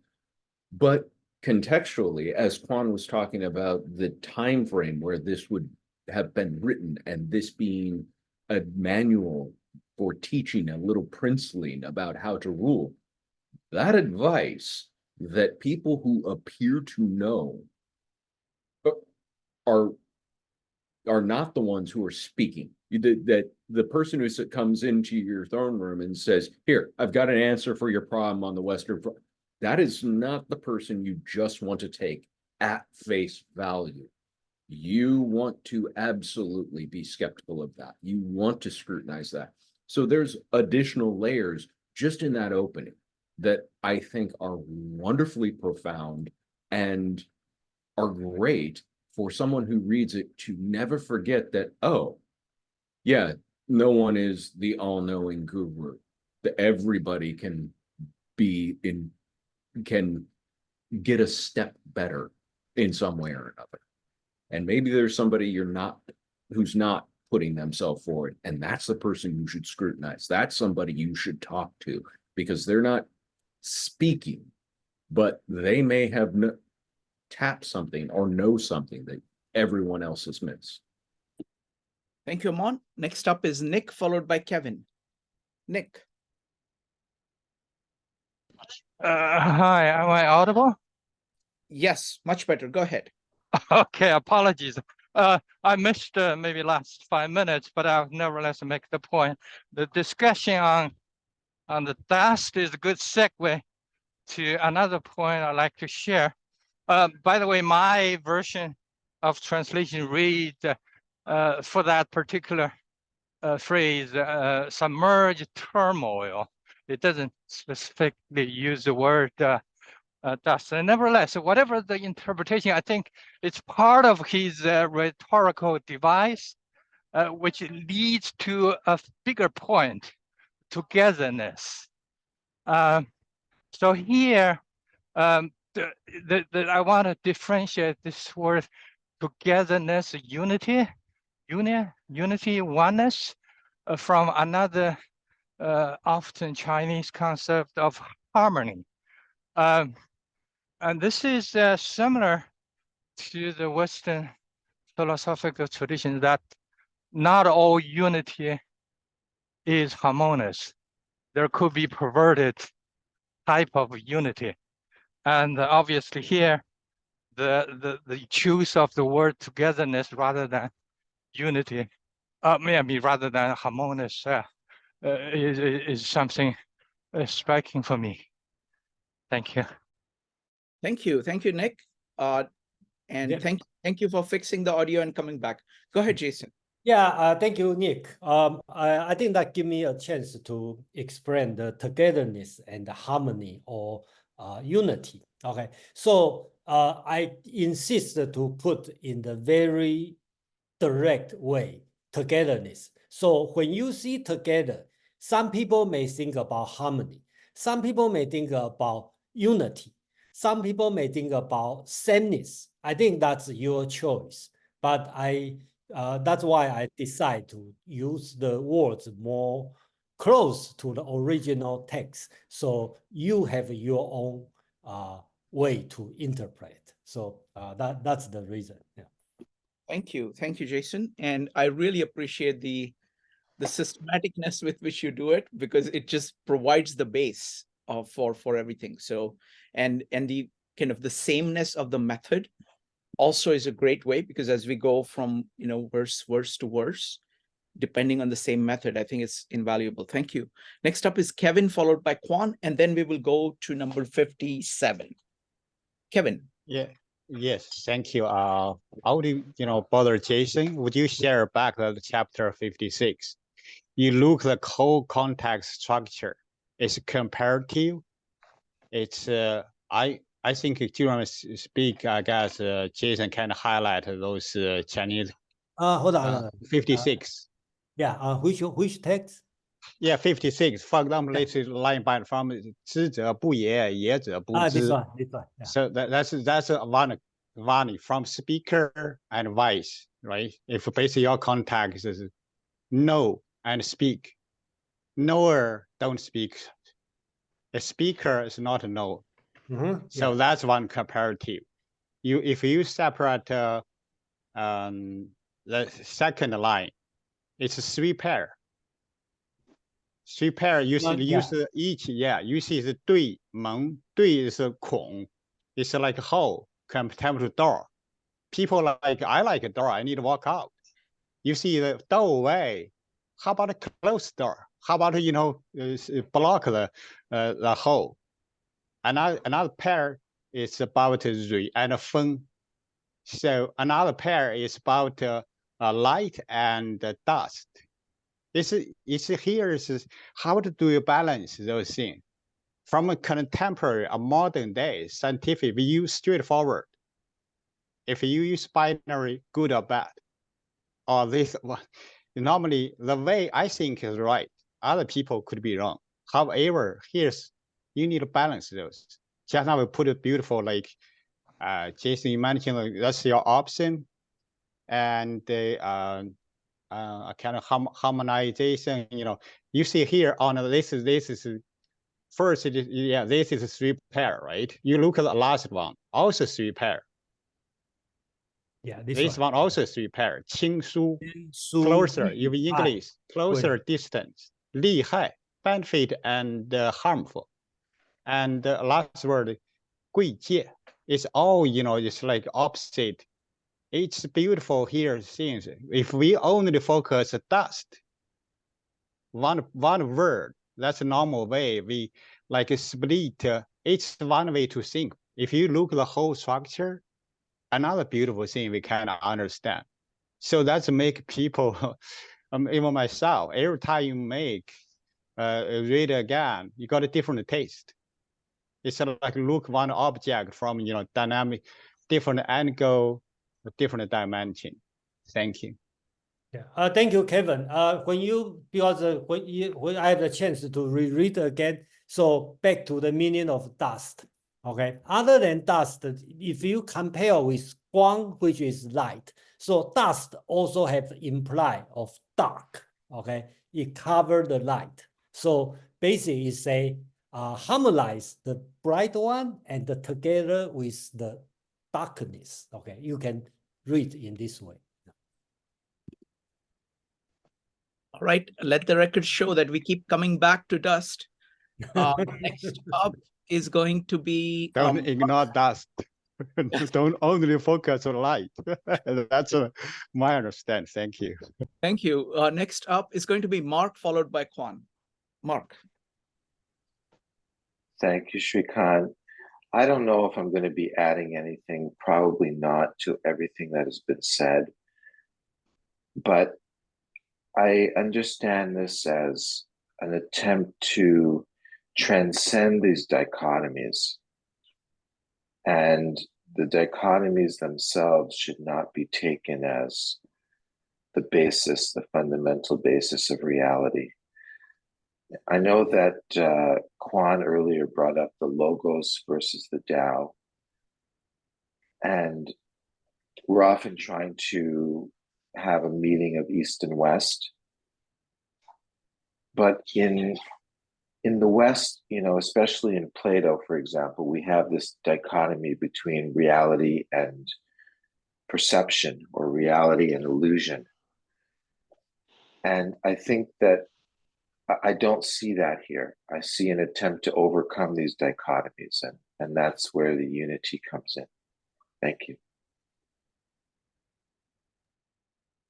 But contextually, as Quan was talking about the time frame where this would have been written, and this being a manual for teaching a little princeling about how to rule, that advice that people who appear to know are not the ones who are speaking. That the person who comes into your throne room and says, "Here, I've got an answer for your problem on the Western Front," that is not the person you just want to take at face value. You want to absolutely be skeptical of that. You want to scrutinize that. So there's additional layers just in that opening that I think are wonderfully profound and are great for someone who reads it to never forget that, oh, yeah, no one is the all-knowing guru. That everybody can get a step better in some way or another. And maybe there's somebody who's not putting themselves forward. And that's the person you should scrutinize. That's somebody you should talk to, because they're not speaking, but they may have tapped something or know something that everyone else has missed. Thank you, Amon. Next up is Nick, followed by Kevin. Nick. Hi, am I audible? Yes, much better. Go ahead. Okay, apologies. I missed maybe last 5 minutes, but I'll nevertheless make the point. The discussion on the dust is a good segue to another point I'd like to share. By the way, my version of translation reads for that particular phrase, submerged turmoil. It doesn't specifically use the word dust. And nevertheless, whatever the interpretation, I think it's part of his rhetorical device, which leads to a bigger point, togetherness. So here, I want to differentiate this word togetherness, unity, oneness, from another often Chinese concept of harmony. And this is similar to the Western philosophical tradition that not all unity is harmonious. There could be perverted type of unity. And obviously here, the choice of the word togetherness rather than unity, maybe rather than harmonious, is something striking for me. Thank you. Thank you. Thank you, Nick. And Yeah. thank you for fixing the audio and coming back. Go ahead, Jason. Yeah, thank you, Nick. I think that give me a chance to explain the togetherness and the harmony or unity. Okay, so I insist to put in the very direct way, togetherness. So when you see together, some people may think about harmony. Some people may think about unity. Some people may think about sameness. I think that's your choice. But that's why I decide to use the words more close to the original text. So you have your own way to interpret. So that's the reason. Yeah. Thank you. Thank you, Jason. And I really appreciate the systematicness with which you do it, because it just provides the base for everything. So and the kind of the sameness of the method also is a great way, because as we go from verse to verse, depending on the same method, I think it's invaluable. Thank you. Next up is Kevin, followed by Quan, and then we will go to number 57. Kevin. Yeah. Yes. Thank you. I would, Brother Jason, would you share back the chapter 56? You look the whole context structure. It's comparative. It's I think during speak, I guess Jason can highlight those Chinese. Hold on. 56. Yeah. Which text? Yeah, 56. For example, let's line by from 知者不言，言者不知。This one. Yeah. So that's one from speaker and voice, right? If basically your context is know and speak, knower don't speak. A speaker is not a know. So that's one comparative. If you separate the second line, it's three pair. Three pair you see use each, you see the 对门，对 is 孔 it's like a hole compared to door. People I like a door, I need to walk out. You see the doorway, how about a closed door? How about block the hole? Another pair is about 蕊 and 风. So another pair is about light and dust. It's here is how do you balance those things? From a contemporary, a modern day scientific view, straightforward. If you use binary, good or bad, or this, normally the way I think is right. Other people could be wrong. However, you need to balance those. Just now we put it beautiful, like Jason, you mentioned that's your option, and a kind of harmonization. You see here on this is first. This is a 3 pair, right? You look at the last one, also 3 pair. Yeah, This one also 3 pair. 轻疏, Su, closer, in Li, English, closer distance. 利害, benefit and harmful. And the last word, 贵界, is all, it's like opposite. It's beautiful here things. If we only focus dust, one word, that's a normal way. We like split. It's one way to think. If you look at the whole structure, another beautiful thing we kind of understand. So that's make people, even myself, every time you read again, you got a different taste. It's like look one object from, dynamic, different angle, different dimension. Thank you. Yeah. Thank you, Kevin. When I have the chance to reread again, so back to the meaning of dust. Okay. Other than dust, if you compare with guang, which is light, so dust also have imply of dark. Okay. It covers the light. So basically, it say harmonize the bright one and together with the darkness. Okay. You can read in this way. All right, let the record show that we keep coming back to dust. Next up is going to be... Don't ignore dust. Don't only focus on light. That's my understanding. Thank you. Thank you. Next up is going to be Mark, followed by Kwan. Mark. Thank you, Shrikant. I don't know if I'm going to be adding anything, probably not, to everything that has been said. But I understand this as an attempt to transcend these dichotomies. And the dichotomies themselves should not be taken as the basis, the fundamental basis of reality. I know that Kwan earlier brought up the logos versus the Tao. And we're often trying to have a meeting of East and West. But in the West, especially in Plato, for example, we have this dichotomy between reality and perception, or reality and illusion. And I think that I don't see that here. I see an attempt to overcome these dichotomies, and that's where the unity comes in. Thank you.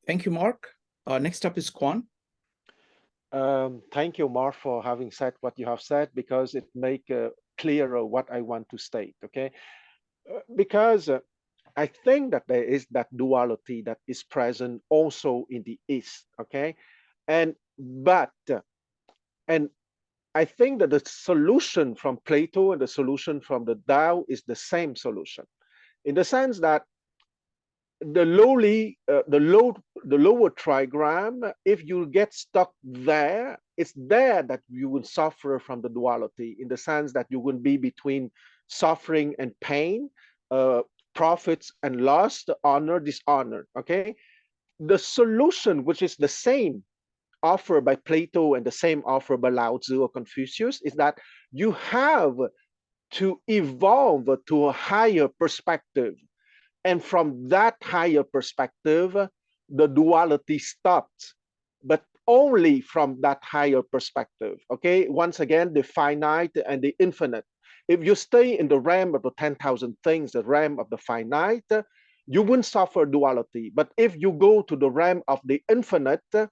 Thank you, Mark. Next up is Kwan. Thank you, Mark, for having said what you have said, because it makes clearer what I want to state, okay? Because I think that there is that duality that is present also in the East, okay? And I think that the solution from Plato and the solution from the Tao is the same solution, in the sense that the lower trigram, if you get stuck there, it's there that you will suffer from the duality, in the sense that you will be between suffering and pain, profits and loss, honor, dishonor, okay? The solution, which is the same offered by Plato and the same offered by Laozi or Confucius, is that you have to evolve to a higher perspective. And from that higher perspective, the duality stops, but only from that higher perspective, okay? Once again, the finite and the infinite. If you stay in the realm of the 10,000 things, the realm of the finite, you wouldn't suffer duality. But if you go to the realm of the infinite,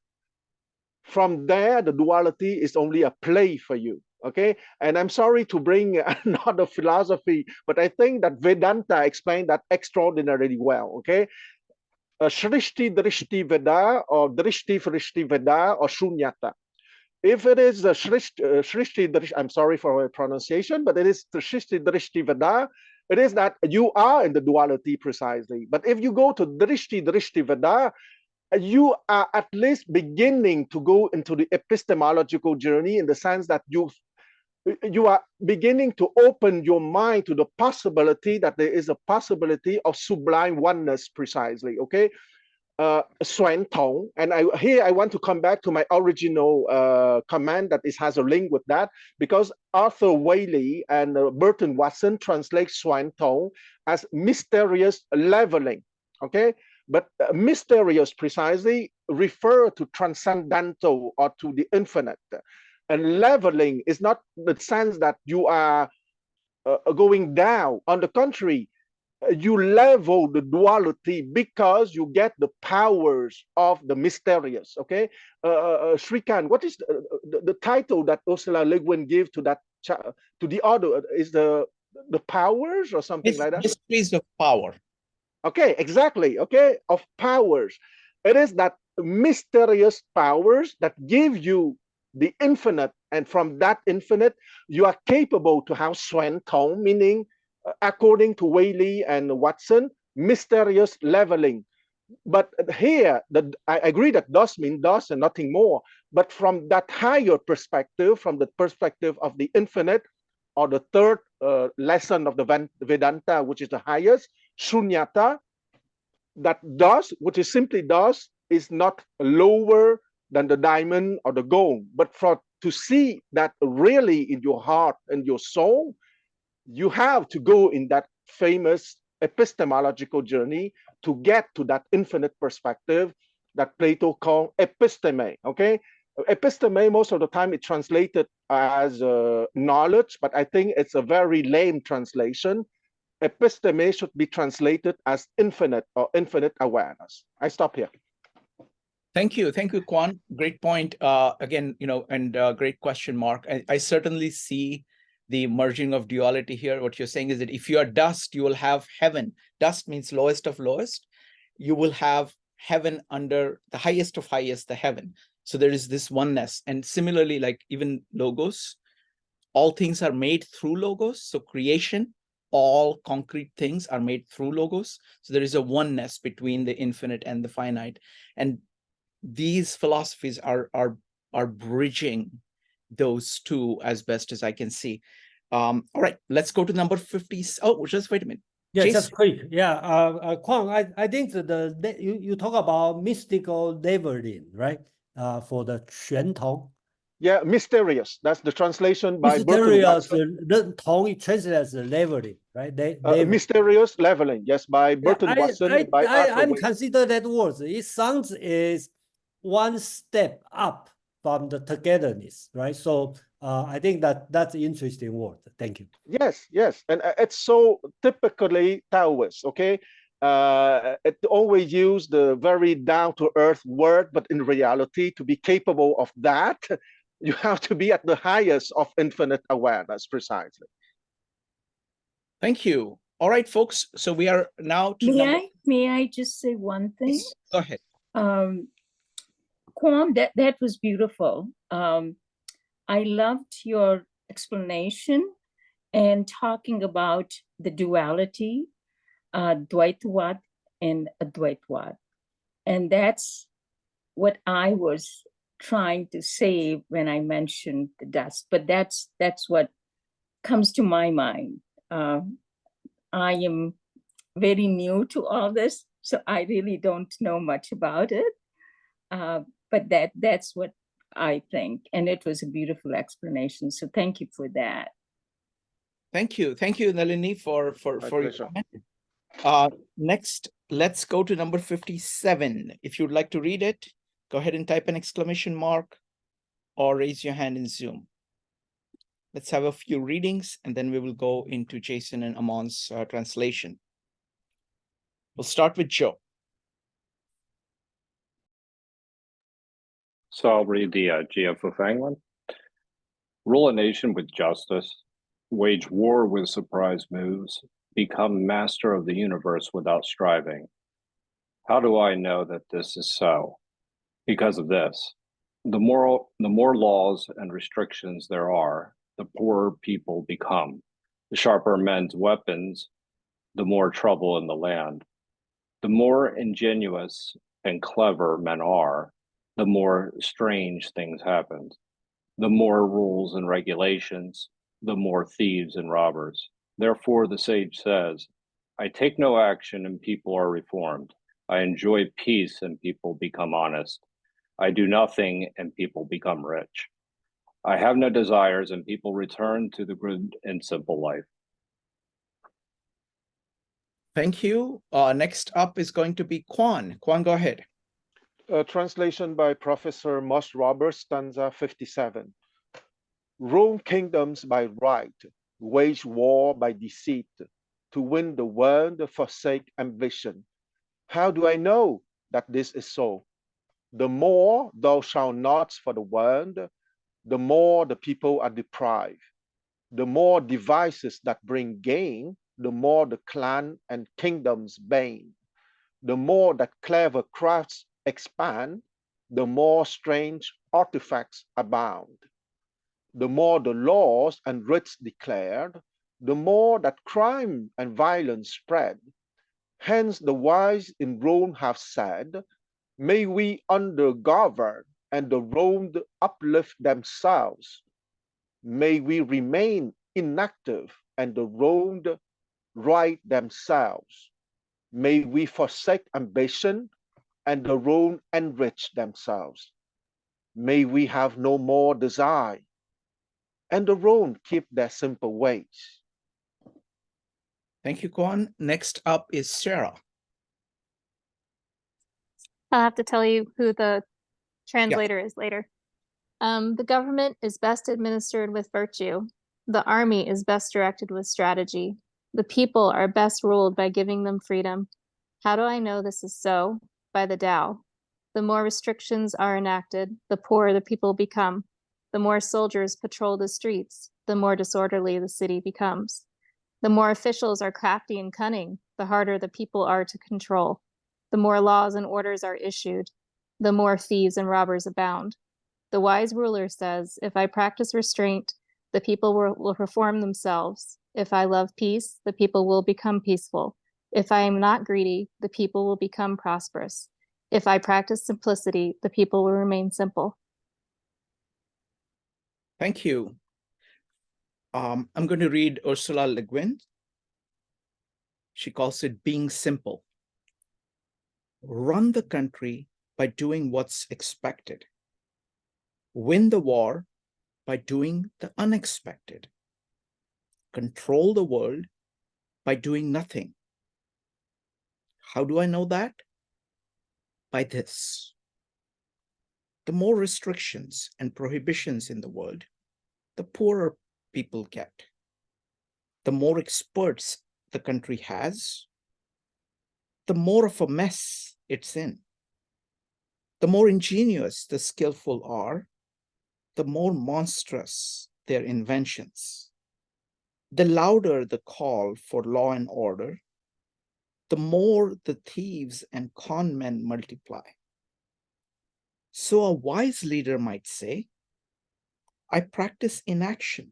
from there, the duality is only a play for you. Okay, and I'm sorry to bring another philosophy, but I think that Vedanta explained that extraordinarily well. Okay, Shrishti Drishti Veda, or Drishti Frishti Veda, or Shunyata. If it is Shrishti Drishti, I'm sorry for my pronunciation, but it is Shrishti Drishti Veda, it is that you are in the duality precisely. But if you go to Drishti Drishti Veda, you are at least beginning to go into the epistemological journey, in the sense that you are beginning to open your mind to the possibility that there is a possibility of sublime oneness precisely, okay? Xuan Tong, and here I want to come back to my original comment that it has a link with that, because Arthur Whaley and Burton Watson translate Xuan Tong as mysterious leveling. Okay, but mysterious precisely refer to transcendental or to the infinite, and leveling is not the sense that you are going down. On the contrary, you level the duality because you get the powers of the mysterious. Okay, Shrikant, what is the title that Ursula Le Guin gave to that to the order? Is the powers or something like that? Mysteries of power. Okay, exactly. Okay, of powers. It is that mysterious powers that give you the infinite, and from that infinite, you are capable to have Xuan Tong, meaning, according to Whaley and Watson, mysterious leveling. But here, I agree that does mean does and nothing more. But from that higher perspective, from the perspective of the infinite, or the third lesson of the Vedanta, which is the highest, Shunyata, that does, which is simply does, is not lower than the diamond or the gold. But to see that really in your heart and your soul, you have to go in that famous epistemological journey to get to that infinite perspective that Plato called episteme. Okay, episteme, most of the time it's translated as knowledge, but I think it's a very lame translation. Episteme should be translated as infinite or infinite awareness. I stop here. Thank you, Quan. Great point. Again, and great question, Mark. I certainly see the merging of duality here. What you're saying is that if you are dust, you will have heaven. Dust means lowest of lowest. You will have heaven under the highest of highest, the heaven. So there is this oneness. And similarly, like even logos, all things are made through logos. So creation, all concrete things are made through logos. So there is a oneness between the infinite and the finite. And these philosophies are bridging those two as best as I can see. All right, let's go to number 50. Oh, just wait a minute. Yeah, Jason. just quick. Yeah, Kwang, I think that you talk about mystical leveling, right? For the 玄同. Yeah, mysterious. That's the translation by Burton Watson. Mysterious, 同 translated as leveling, right? Mysterious leveling, yes, by Burton Watson and by Arthur I'm Whaley. consider that word. It sounds is one step up from the togetherness, right? So I think that's an interesting word. Thank you. Yes, and it's so typically Taoist. Okay, it always use the very down-to-earth word, but in reality, to be capable of that, you have to be at the highest of infinite awareness, precisely. Thank you. All right, folks. So we are now to May I just say one thing? Yes, go ahead. Kwam, that was beautiful. I loved your explanation and talking about the duality, Dvaitavad and Advaitavad. And that's what I was trying to say when I mentioned the dust, but that's what comes to my mind. I am very new to all this, so I really don't know much about it. But that's what I think, and it was a beautiful explanation. So thank you for that. Thank you, Nalini, for your comment. Next, let's go to number 57. If you'd like to read it, go ahead and type an exclamation mark or raise your hand in Zoom. Let's have a few readings, and then we will go into Jason and Amon's translation. We'll start with Joe. So I'll read the Jia Fufang one. Rule a nation with justice, wage war with surprise moves, become master of the universe without striving. How do I know that this is so? Because of this. The more laws and restrictions there are, the poorer people become. The sharper men's weapons, the more trouble in the land. The more ingenious and clever men are, the more strange things happen. The more rules and regulations, the more thieves and robbers. Therefore, the sage says, I take no action and people are reformed. I enjoy peace and people become honest. I do nothing and people become rich. I have no desires and people return to the good and simple life. Thank you. Next up is going to be Quan. Quan, go ahead. A translation by Professor Moss Roberts, stanza 57. Rule kingdoms by right, wage war by deceit. To win the world, forsake ambition. How do I know that this is so? The more thou shalt not for the world, the more the people are deprived. The more devices that bring gain, the more the clan and kingdoms bane. The more that clever crafts expand, the more strange artifacts abound. The more the laws and writs declared, the more that crime and violence spread. Hence the wise in Rome have said, may we undergovern and the wronged uplift themselves. May we remain inactive and the wronged right themselves. May we forsake ambition and the wronged enrich themselves. May we have no more desire and the wronged keep their simple ways. Thank you, Quan. Next up is Sarah. I'll have to tell you who the translator is later. The government is best administered with virtue. The army is best directed with strategy. The people are best ruled by giving them freedom. How do I know this is so? By the Tao. The more restrictions are enacted, the poorer the people become. The more soldiers patrol the streets, the more disorderly the city becomes. The more officials are crafty and cunning, the harder the people are to control. The more laws and orders are issued, the more thieves and robbers abound. The wise ruler says, if I practice restraint, the people will reform themselves. If I love peace, the people will become peaceful. If I am not greedy, the people will become prosperous. If I practice simplicity, the people will remain simple. Thank you. I'm going to read Ursula Le Guin. She calls it being simple. Run the country by doing what's expected. Win the war by doing the unexpected. Control the world by doing nothing. How do I know that? By this. The more restrictions and prohibitions in the world, the poorer people get. The more experts the country has, the more of a mess it's in. The more ingenious the skillful are, the more monstrous their inventions. The louder the call for law and order, the more the thieves and con men multiply. So a wise leader might say, I practice inaction,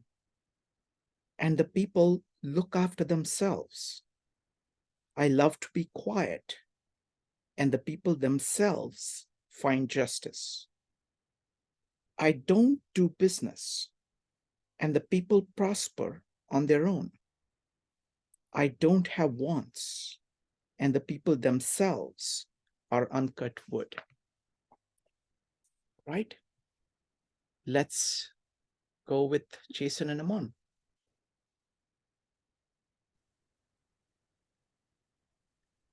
and the people look after themselves. I love to be quiet, and the people themselves find justice. I don't do business, and the people prosper on their own. I don't have wants, and the people themselves are uncut wood. Right? Let's go with Jason and Amon.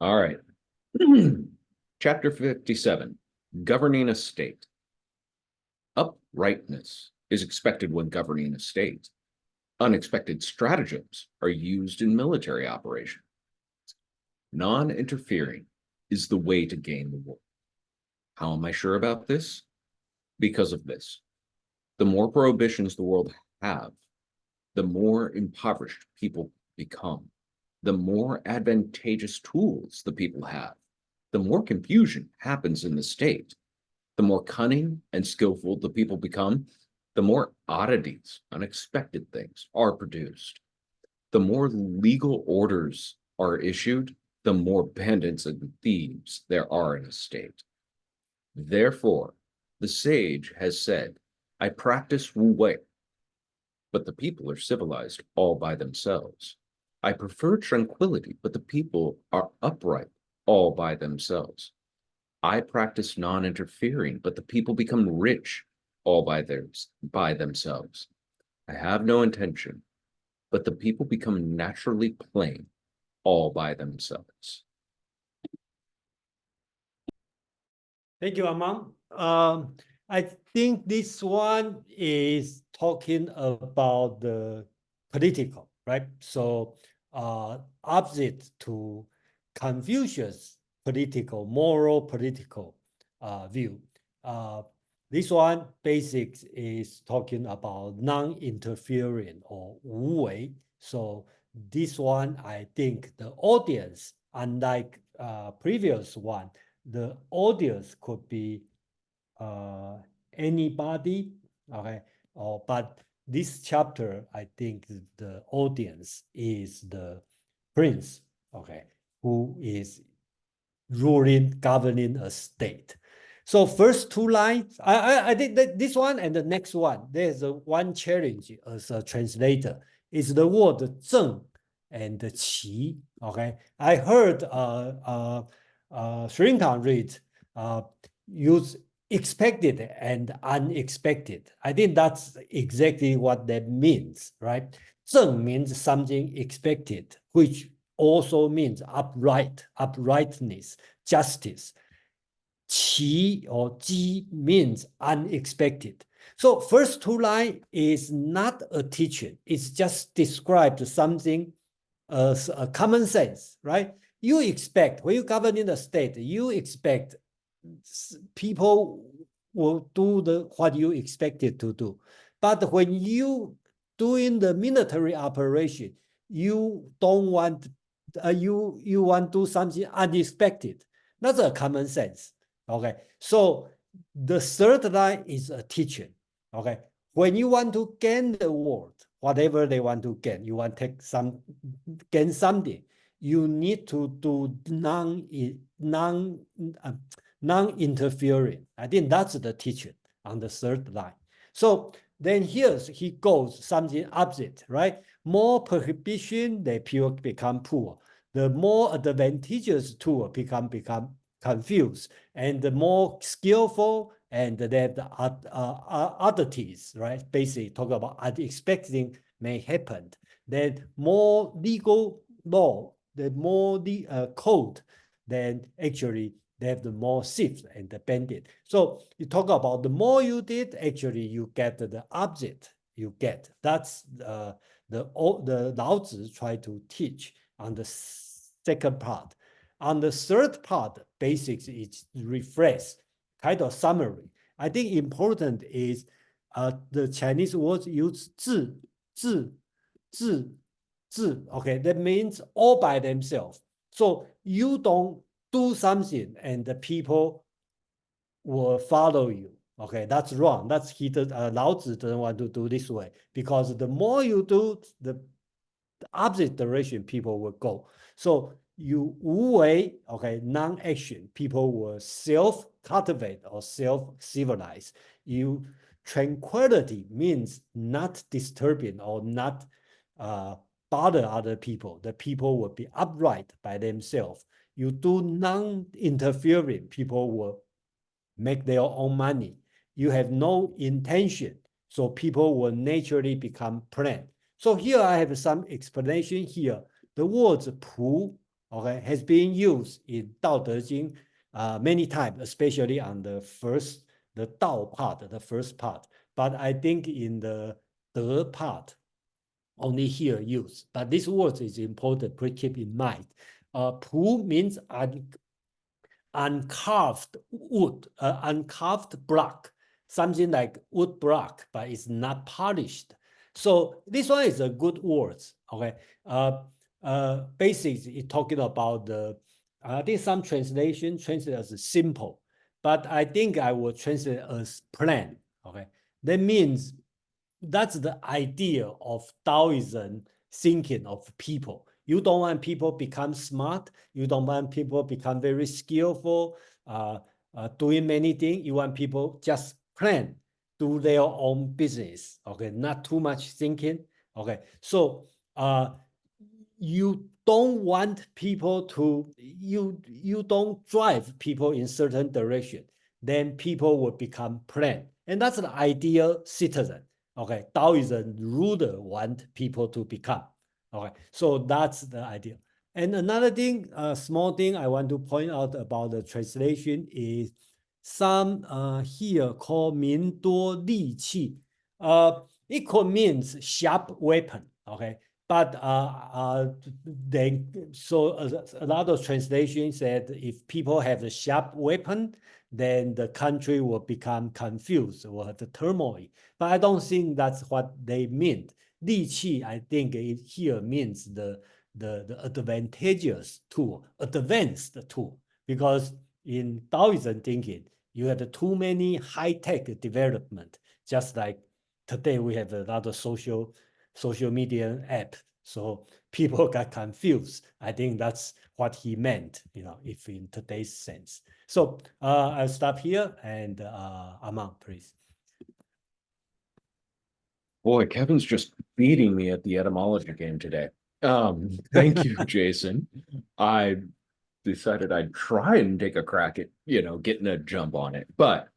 All right. Chapter 57, Governing a State. Uprightness is expected when governing a state. Unexpected stratagems are used in military operations. Non-interfering is the way to gain the war. How am I sure about this? Because of this. The more prohibitions the world have, the more impoverished people become. The more advantageous tools the people have, the more confusion happens in the state. The more cunning and skillful the people become, the more oddities, unexpected things are produced. The more legal orders are issued, the more bandits and thieves there are in a state. Therefore, the sage has said, I practice Wu Wei, but the people are civilized all by themselves. I prefer tranquility, but the people are upright all by themselves. I practice non-interfering, but the people become rich all by themselves. I have no intention, but the people become naturally plain all by themselves. Thank you, Amang. I think this one is talking about the political, right? So opposite to Confucius' political, moral political view. This one basics is talking about non-interfering or 无为. So this one, I think the audience, unlike previous one, the audience could be anybody, okay? But this chapter, I think the audience is the prince, okay, who is ruling, governing a state. So first two lines, I think that this one and the next one, there's one challenge as a translator, is the word 正 and 齐, okay? I heard Shrinkan read use expected and unexpected. I think that's exactly what that means, right? 正 means something expected, which also means uprightness, justice. 齐 or 机 means unexpected. So first two line is not a teaching. It's just described something as a common sense, right? You expect, when you govern in a state, you expect people will do what you expected to do. But when you doing the military operation, you don't want, you want to do something unexpected. That's a common sense. Okay, so the third line is a teaching. Okay, when you want to gain the world, whatever they want to gain, you want to gain something, you need to do non-interfering. I think that's the teaching on the third line. So then here he goes something opposite, right? More prohibition, the people become poor. The more advantageous tool become confused, and the more skillful, and they have the oddities, right? Basically talk about unexpected may happen. Then more legal law, the more the code, then actually they have the more thieves and the bandit. So you talk about the more you did, actually you get the opposite you get. That's the Laozi try to teach on the second part. On the third part, basics is refresh, kind of summary. I think important is the Chinese words use 自, 自, okay, that means all by themselves. So you don't do something and the people will follow you. Okay, that's wrong. That's Laozi doesn't want to do this way, because the more you do, the opposite direction people will go. So you 无为, okay, non-action, people will self-cultivate or self-civilize. You tranquility means not disturbing or not bother other people. The people will be upright by themselves. You do non-interfering, people will make their own money. You have no intention, so people will naturally become plain. So here I have some explanation here. The words 仆, okay, has been used in Dao De Jing many times, especially on the Dao part, the first part. But I think in the De part, only here used. But this word is important, please keep in mind. 仆 means uncarved wood, uncarved block, something like wood block, but it's not polished. So this one is a good word. Okay, basically it's talking about the. I think some translate as simple, but I think I will translate as plain. Okay, that means that's the idea of Taoism thinking of people. You don't want people become smart. You don't want people become very skillful, doing many things. You want people just plan, do their own business. Okay, not too much thinking. Okay, so you don't want people to, you don't drive people in certain direction, then people will become plain. And that's the ideal citizen. Okay, Taoism ruler want people to become. Okay, so that's the idea. And another thing, a small thing I want to point out about the translation is some here called 民多利器. It could means sharp weapon. Okay, but so a lot of translation said if people have a sharp weapon, then the country will become confused or have the turmoil. But I don't think that's what they meant. 利器, I think it here means the advantageous tool, advanced tool, because in Taoism thinking, you have too many high-tech development, just like today we have a lot of social media app. So people got confused. I think that's what he meant, if in today's sense. So I'll stop here and Aman, please. Boy, Kevin's just beating me at the etymology game today. Thank you, Jason. I decided I'd try and take a crack at, getting a jump on it. But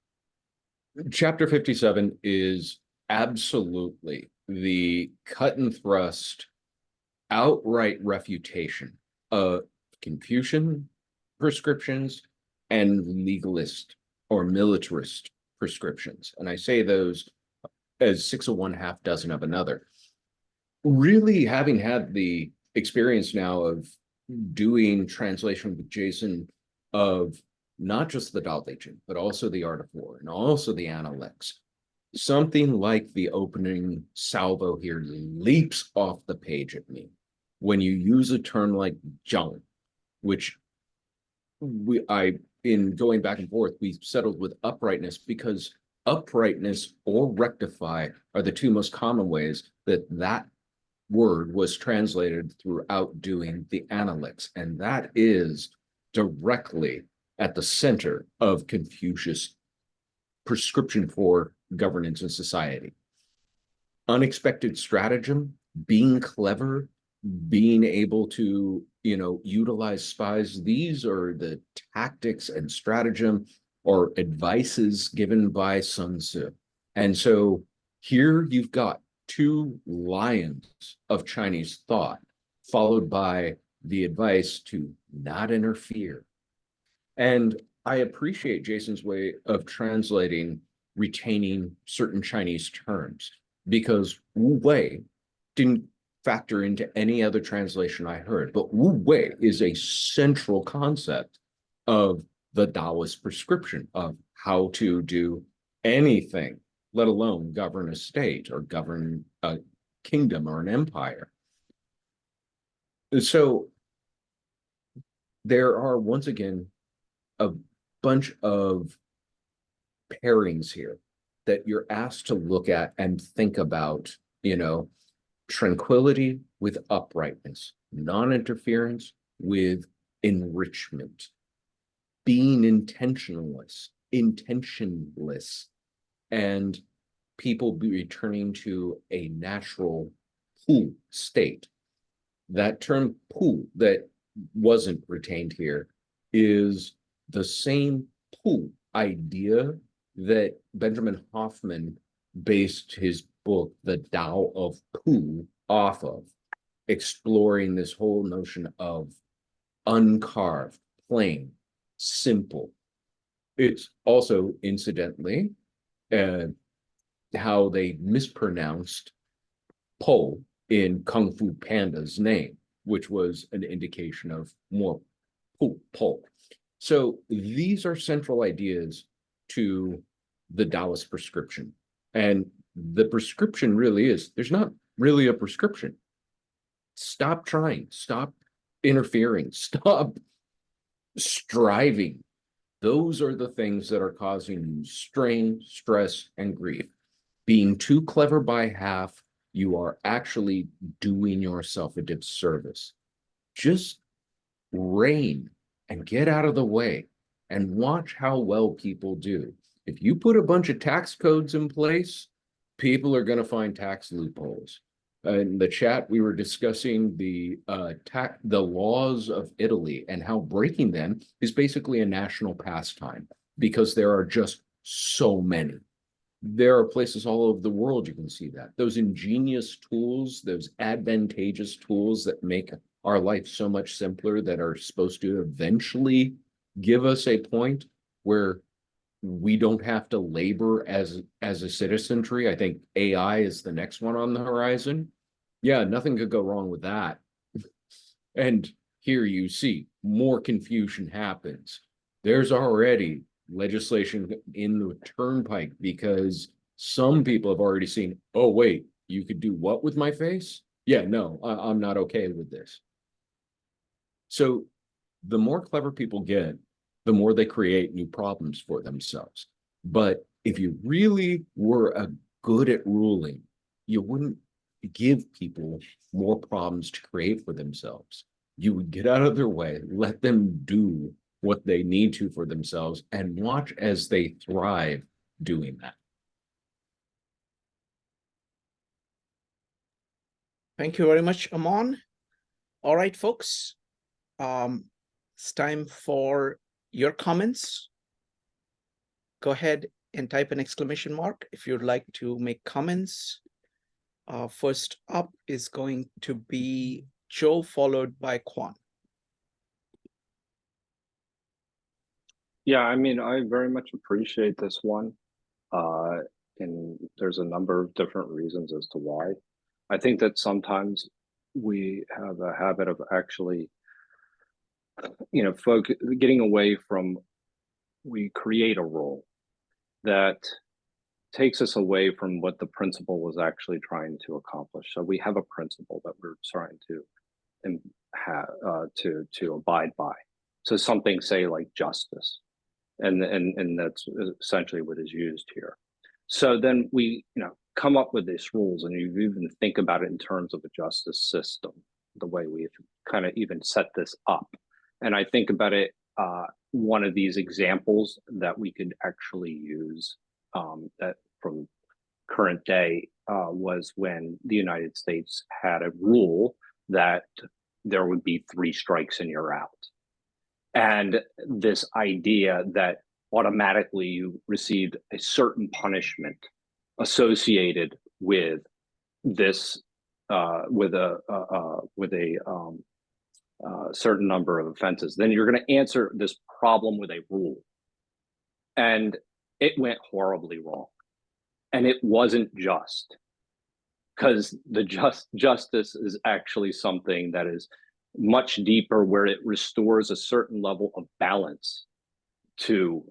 chapter 57 is absolutely the cut and thrust, outright refutation of Confucian prescriptions and legalist or militarist prescriptions. And I say those as 6 of one, half dozen of another. Really having had the experience now of doing translation with Jason of not just the Dao De Jing, but also the Art of War and also the Analects. Something like the opening salvo here leaps off the page at me when you use a term like zheng, which in going back and forth, we settled with uprightness because uprightness or rectify are the two most common ways that word was translated throughout doing the Analects, and that is directly at the center of Confucius' prescription for governance and society. Unexpected stratagem, being clever, being able to, utilize spies. These are the tactics and stratagem or advices given by Sun Tzu. And so here you've got two lions of Chinese thought, followed by the advice to not interfere. And I appreciate Jason's way of translating, retaining certain Chinese terms, because Wu Wei didn't factor into any other translation I heard, but Wu Wei is a central concept of the Taoist prescription of how to do anything, let alone govern a state or govern a kingdom or an empire. So there are, once again, a bunch of pairings here that you're asked to look at and think about, tranquility with uprightness, non-interference with enrichment, being intentionless, and people be returning to a natural pu state. That term pu that wasn't retained here is the same pu idea that Benjamin Hoffman based his book, The Tao of Pu, off of, exploring this whole notion of uncarved, plain, simple. It's also, incidentally, how they mispronounced Po in Kung Fu Panda's name, which was an indication of more Po. So these are central ideas to the Taoist prescription. And the prescription really is, there's not really a prescription. Stop trying, stop interfering, stop striving. Those are the things that are causing you strain, stress, and grief. Being too clever by half, you are actually doing yourself a disservice. Just rein and get out of the way and watch how well people do. If you put a bunch of tax codes in place, people are going to find tax loopholes. In the chat, we were discussing the laws of Italy and how breaking them is basically a national pastime because there are just so many. There are places all over the world you can see that. Those ingenious tools, those advantageous tools that make our life so much simpler that are supposed to eventually give us a point where we don't have to labor as a citizenry. I think AI is the next one on the horizon. Yeah, nothing could go wrong with that. And here you see more confusion happens. There's already legislation in the turnpike because some people have already seen, oh, wait, you could do what with my face? Yeah, no, I'm not okay with this. So the more clever people get, the more they create new problems for themselves. But if you really were good at ruling, you wouldn't give people more problems to create for themselves. You would get out of their way, let them do what they need to for themselves, and watch as they thrive doing that. Thank you very much, Amon. All right, folks. It's time for your comments. Go ahead and type an exclamation mark if you'd like to make comments. First up is going to be Joe, followed by Quan. Yeah, I mean, I very much appreciate this one. And there's a number of different reasons as to why. I think that sometimes we have a habit of actually, getting away from, we create a role that takes us away from what the principle was actually trying to accomplish. So we have a principle that we're trying to abide by. So something, say, like justice, and that's essentially what is used here. So then we, come up with these rules, and you even think about it in terms of a justice system, the way we've kind of even set this up. And I think about it, one of these examples that we could actually use that from current day was when the United States had a rule that there would be 3 strikes and you're out. And this idea that automatically you received a certain punishment associated with this, with a certain number of offenses, then you're going to answer this problem with a rule. And it went horribly wrong. And it wasn't just, because the justice is actually something that is much deeper, where it restores a certain level of balance to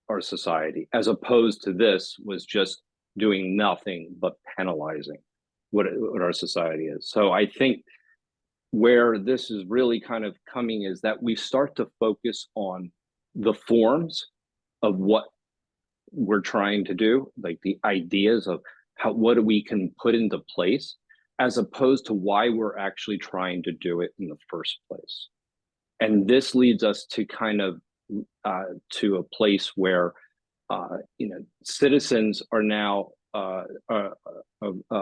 our society, as opposed to this was just doing nothing but penalizing what our society is. So I think where this is really kind of coming is that we start to focus on the forms of what we're trying to do, like the ideas of what we can put into place, as opposed to why we're actually trying to do it in the first place. And this leads us to kind of to a place where citizens are now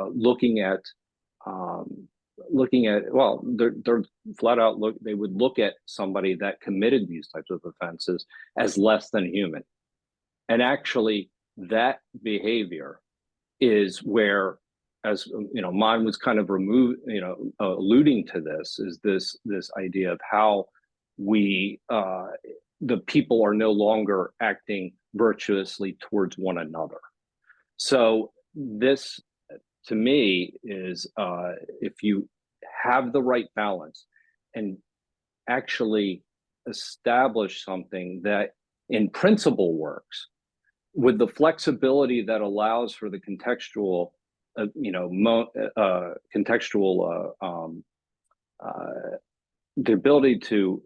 looking at well, they're flat out they would look at somebody that committed these types of offenses as less than human. And actually that behavior is where, as mine was kind of alluding to this, is this idea of how we the people are no longer acting virtuously towards one another. So this, to me, is if you have the right balance and actually establish something that in principle works, with the flexibility that allows for the contextual, the ability to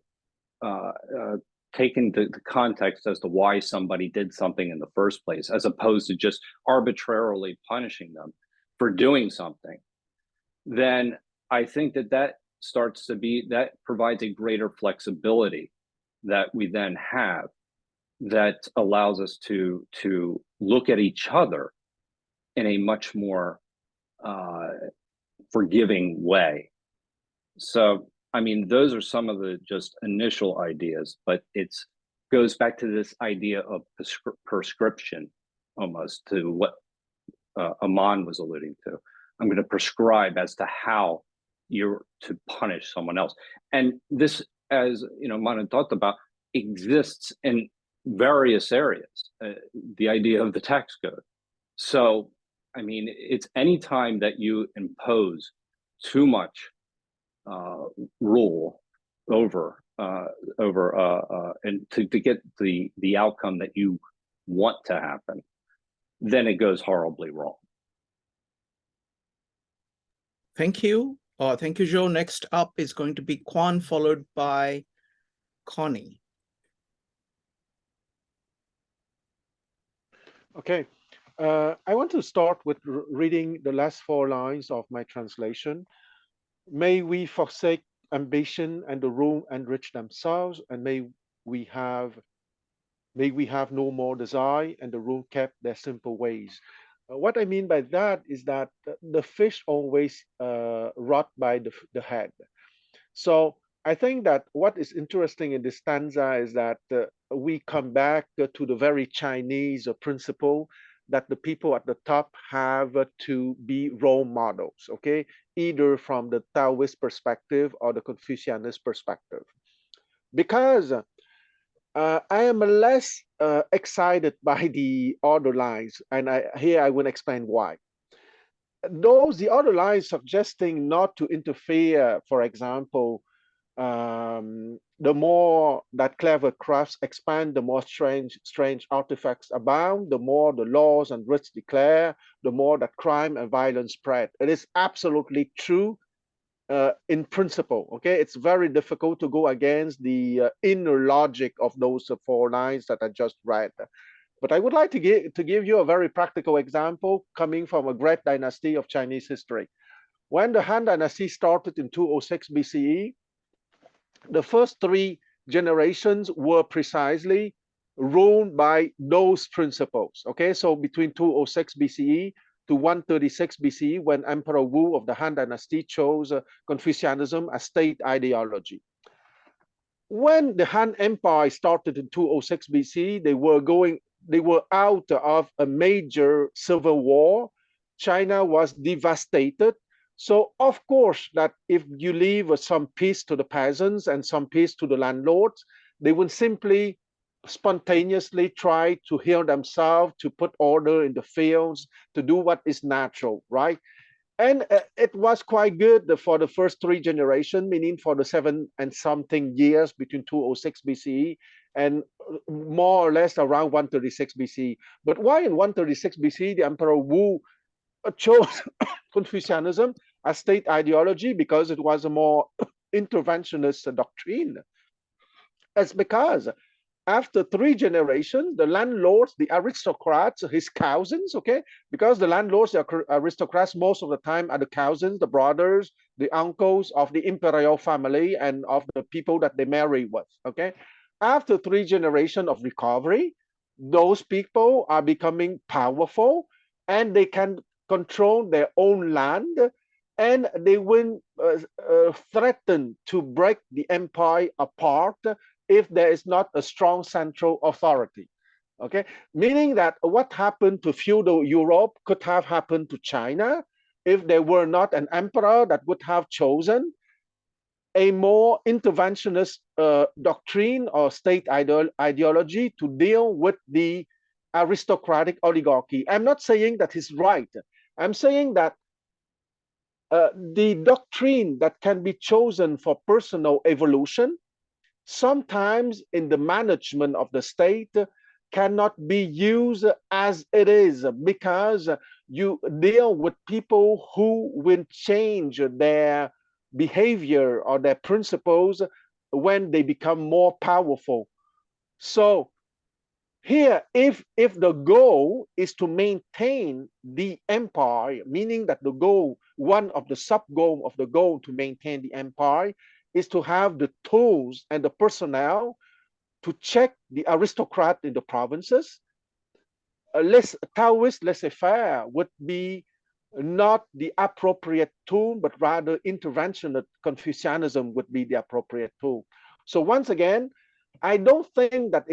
take into the context as to why somebody did something in the first place, as opposed to just arbitrarily punishing them for doing something, then I think that provides a greater flexibility that we then have, that allows us to look at each other in a much more forgiving way. So, I mean, those are some of the just initial ideas, but it's goes back to this idea of prescription, almost to what Aman was alluding to. I'm going to prescribe as to how you're to punish someone else. And this, as you know, Aman talked about, exists in various areas, the idea of the tax code. So, I mean, it's any time that you impose too much rule over and to get the outcome that you want to happen, then it goes horribly wrong. Thank you. Thank you, Joe. Next up is going to be Quan, followed by Connie. Okay. I want to start with reading the last 4 lines of my translation. May we forsake ambition and the room enrich themselves, and may we have no more desire, and the room kept their simple ways. What I mean by that is that the fish always rot by the head. So I think that what is interesting in this stanza is that we come back to the very Chinese principle that the people at the top have to be role models, okay? Either from the Taoist perspective or the Confucianist perspective. Because I am less excited by the other lines, and here I will explain why. The other lines suggesting not to interfere, for example, the more that clever crafts expand, the more strange artifacts abound, the more the laws and writs declare, the more that crime and violence spread. It is absolutely true in principle, okay? It's very difficult to go against the inner logic of those 4 lines that I just read. But I would like to give you a very practical example coming from a great dynasty of Chinese history. When the Han Dynasty started in 206 BCE, the first 3 generations were precisely ruled by those principles. Okay, so between 206 BCE to 136 BCE, when Emperor Wu of the Han Dynasty chose Confucianism as state ideology. When the Han Empire started in 206 BC, they were out of a major civil war. China was devastated. So of course that if you leave some peace to the peasants and some peace to the landlords, they would simply spontaneously try to heal themselves, to put order in the fields, to do what is natural, right? And it was quite good for the first 3 generations, meaning for the 7 and something years between 206 BCE and more or less around 136 BCE. But why in 136 BCE the Emperor Wu chose Confucianism as state ideology? Because it was a more interventionist doctrine. It's because after 3 generations, the landlords, the aristocrats, his cousins, okay, because the landlords, the aristocrats, most of the time are the cousins, the brothers, the uncles of the imperial family and of the people that they marry with, okay. After 3 generations of recovery, those people are becoming powerful and they can control their own land, and they will threaten to break the empire apart if there is not a strong central authority. Okay, meaning that what happened to feudal Europe could have happened to China if there were not an emperor that would have chosen a more interventionist doctrine or state ideology to deal with the aristocratic oligarchy. I'm not saying that he's right. I'm saying that the doctrine that can be chosen for personal evolution sometimes in the management of the state cannot be used as it is, because you deal with people who will change their behavior or their principles when they become more powerful. So here, if the goal is to maintain the empire, meaning that the goal, one of the sub-goal of the goal to maintain the empire is to have the tools and the personnel to check the aristocrat in the provinces, less Taoist laissez-faire would be not the appropriate tool, but rather interventionist Confucianism would be the appropriate tool. So once again, I don't think that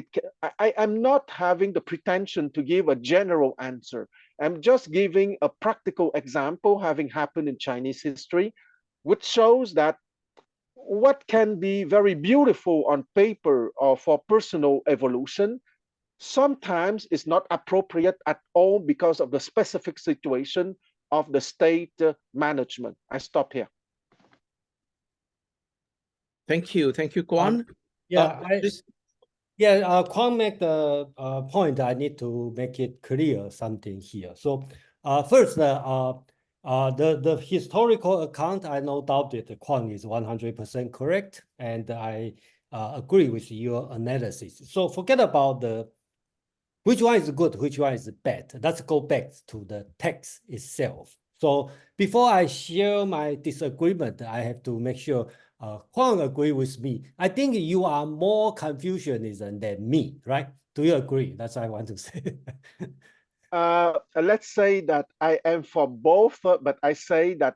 I am not having the pretension to give a general answer. I'm just giving a practical example having happened in Chinese history, which shows that what can be very beautiful on paper or for personal evolution sometimes is not appropriate at all because of the specific situation of the state management. I stop here. Thank you, Kwan. Kwan make the point. I need to make it clear something here. So first, the historical account, I no doubt that Kwan is 100% correct, and I agree with your analysis. So forget about the which one is good, which one is bad. Let's go back to the text itself. So before I share my disagreement, I have to make sure Huang agree with me. I think you are more Confucianism than me, right? Do you agree? That's what I want to say. Let's say that I am for both, but I say that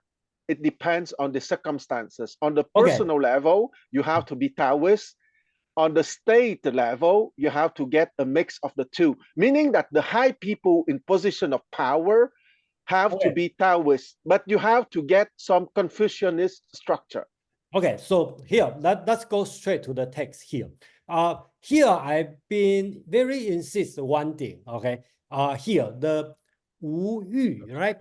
it depends on the circumstances. On the personal level, you have to be Taoist. On the state level, you have to get a mix of the two, meaning that the high people in position of power have to be Taoist, but you have to get some Confucianist structure. Okay, so here, let's go straight to the text here. Here, I've been very insist one thing, okay? Here, the Wu Yu, right?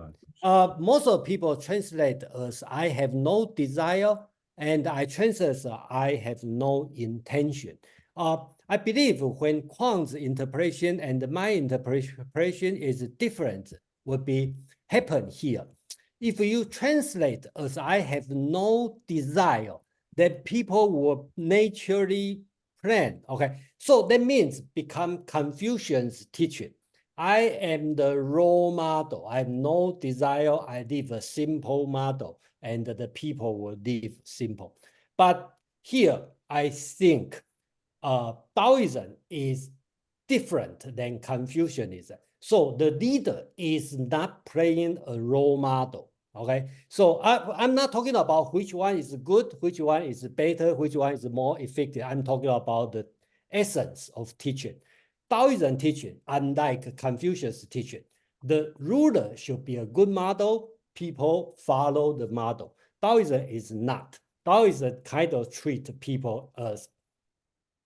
Most of people translate as I have no desire, and I translate as I have no intention. I believe when Kwang's interpretation and my interpretation is different, would be happen here. If you translate as I have no desire, then people will naturally plan. Okay, so that means become Confucian's teaching. I am the role model. I have no desire. I live a simple model, and the people will live simple. But here, I think Taoism is different than Confucianism. So the leader is not playing a role model. Okay, so I'm not talking about which one is good, which one is better, which one is more effective. I'm talking about the essence of teaching. Taoism teaching, unlike Confucius teaching, the ruler should be a good model. People follow the model. Taoism is not. Taoism kind of treat people as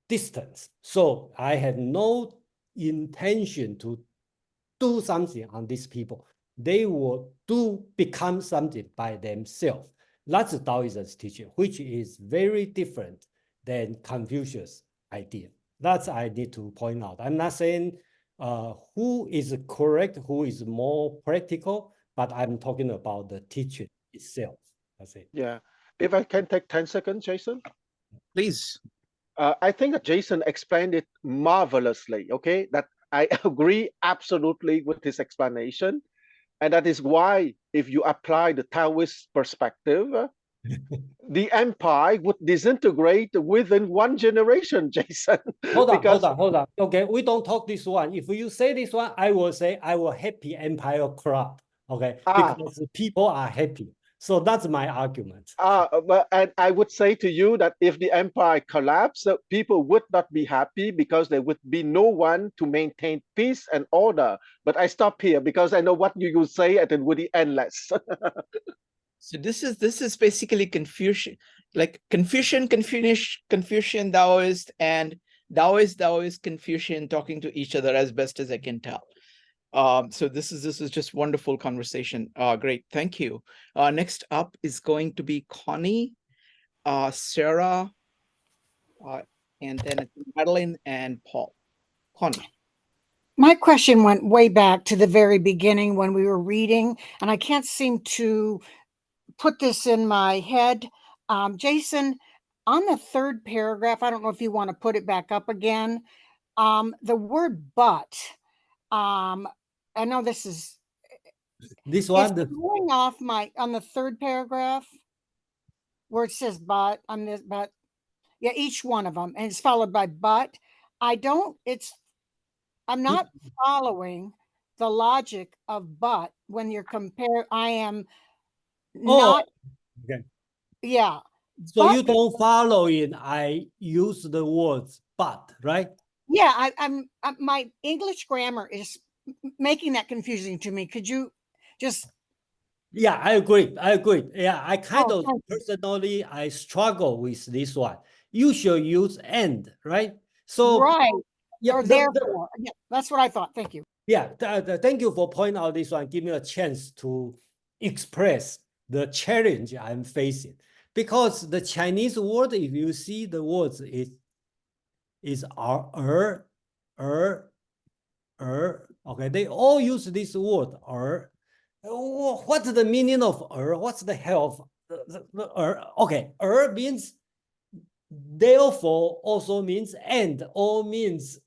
distance. So I have no intention to do something on these people. They will become something by themselves. That's Taoism's teaching, which is very different than Confucius' idea. That's I need to point out. I'm not saying who is correct, who is more practical, but I'm talking about the teaching itself. That's it. Yeah. If I can take 10 seconds, Jason. Please. I think that Jason explained it marvelously, okay? That I agree absolutely with his explanation. And that is why, if you apply the Taoist perspective, the empire would disintegrate within one generation, Jason. Hold on. Okay, we don't talk this one. If you say this one, I will say I will happy empire crop. Okay, because people are happy. So that's my argument. And I would say to you that if the empire collapsed, people would not be happy because there would be no one to maintain peace and order. But I stop here because I know what you will say and it would be endless. So this is basically Confucian, like Confucian, Taoist, and Taoist, Confucian talking to each other as best as I can tell. So this is just wonderful conversation. Great, thank you. Next up is going to be Connie, Sarah, and then it's Madeline and Paul. Connie. My question went way back to the very beginning when we were reading, and I can't seem to put this in my head. Jason, on the third paragraph, I don't know if you want to put it back up again. The word but, I know this is going off on the third paragraph where it says but on this, but yeah, each one of them, and it's followed by but. I'm not following the logic of but when you're compare, I am Oh, not, okay. yeah. So But you don't follow it. I use the words but, right? yeah, my English grammar is making that confusing to me. Could you just? Yeah, I agree. I agree. Yeah, I kind Oh, of thank you. personally, I struggle with this one. You should use and, right? So, Right. yeah, Or therefore. Yeah, that's what I thought. Thank you. yeah, thank you for pointing out this one. Give me a chance to express the challenge I'm facing. Because the Chinese word, if you see the words, is okay, they all use this word what's the meaning of what's the hell of okay, means therefore, also means and, or means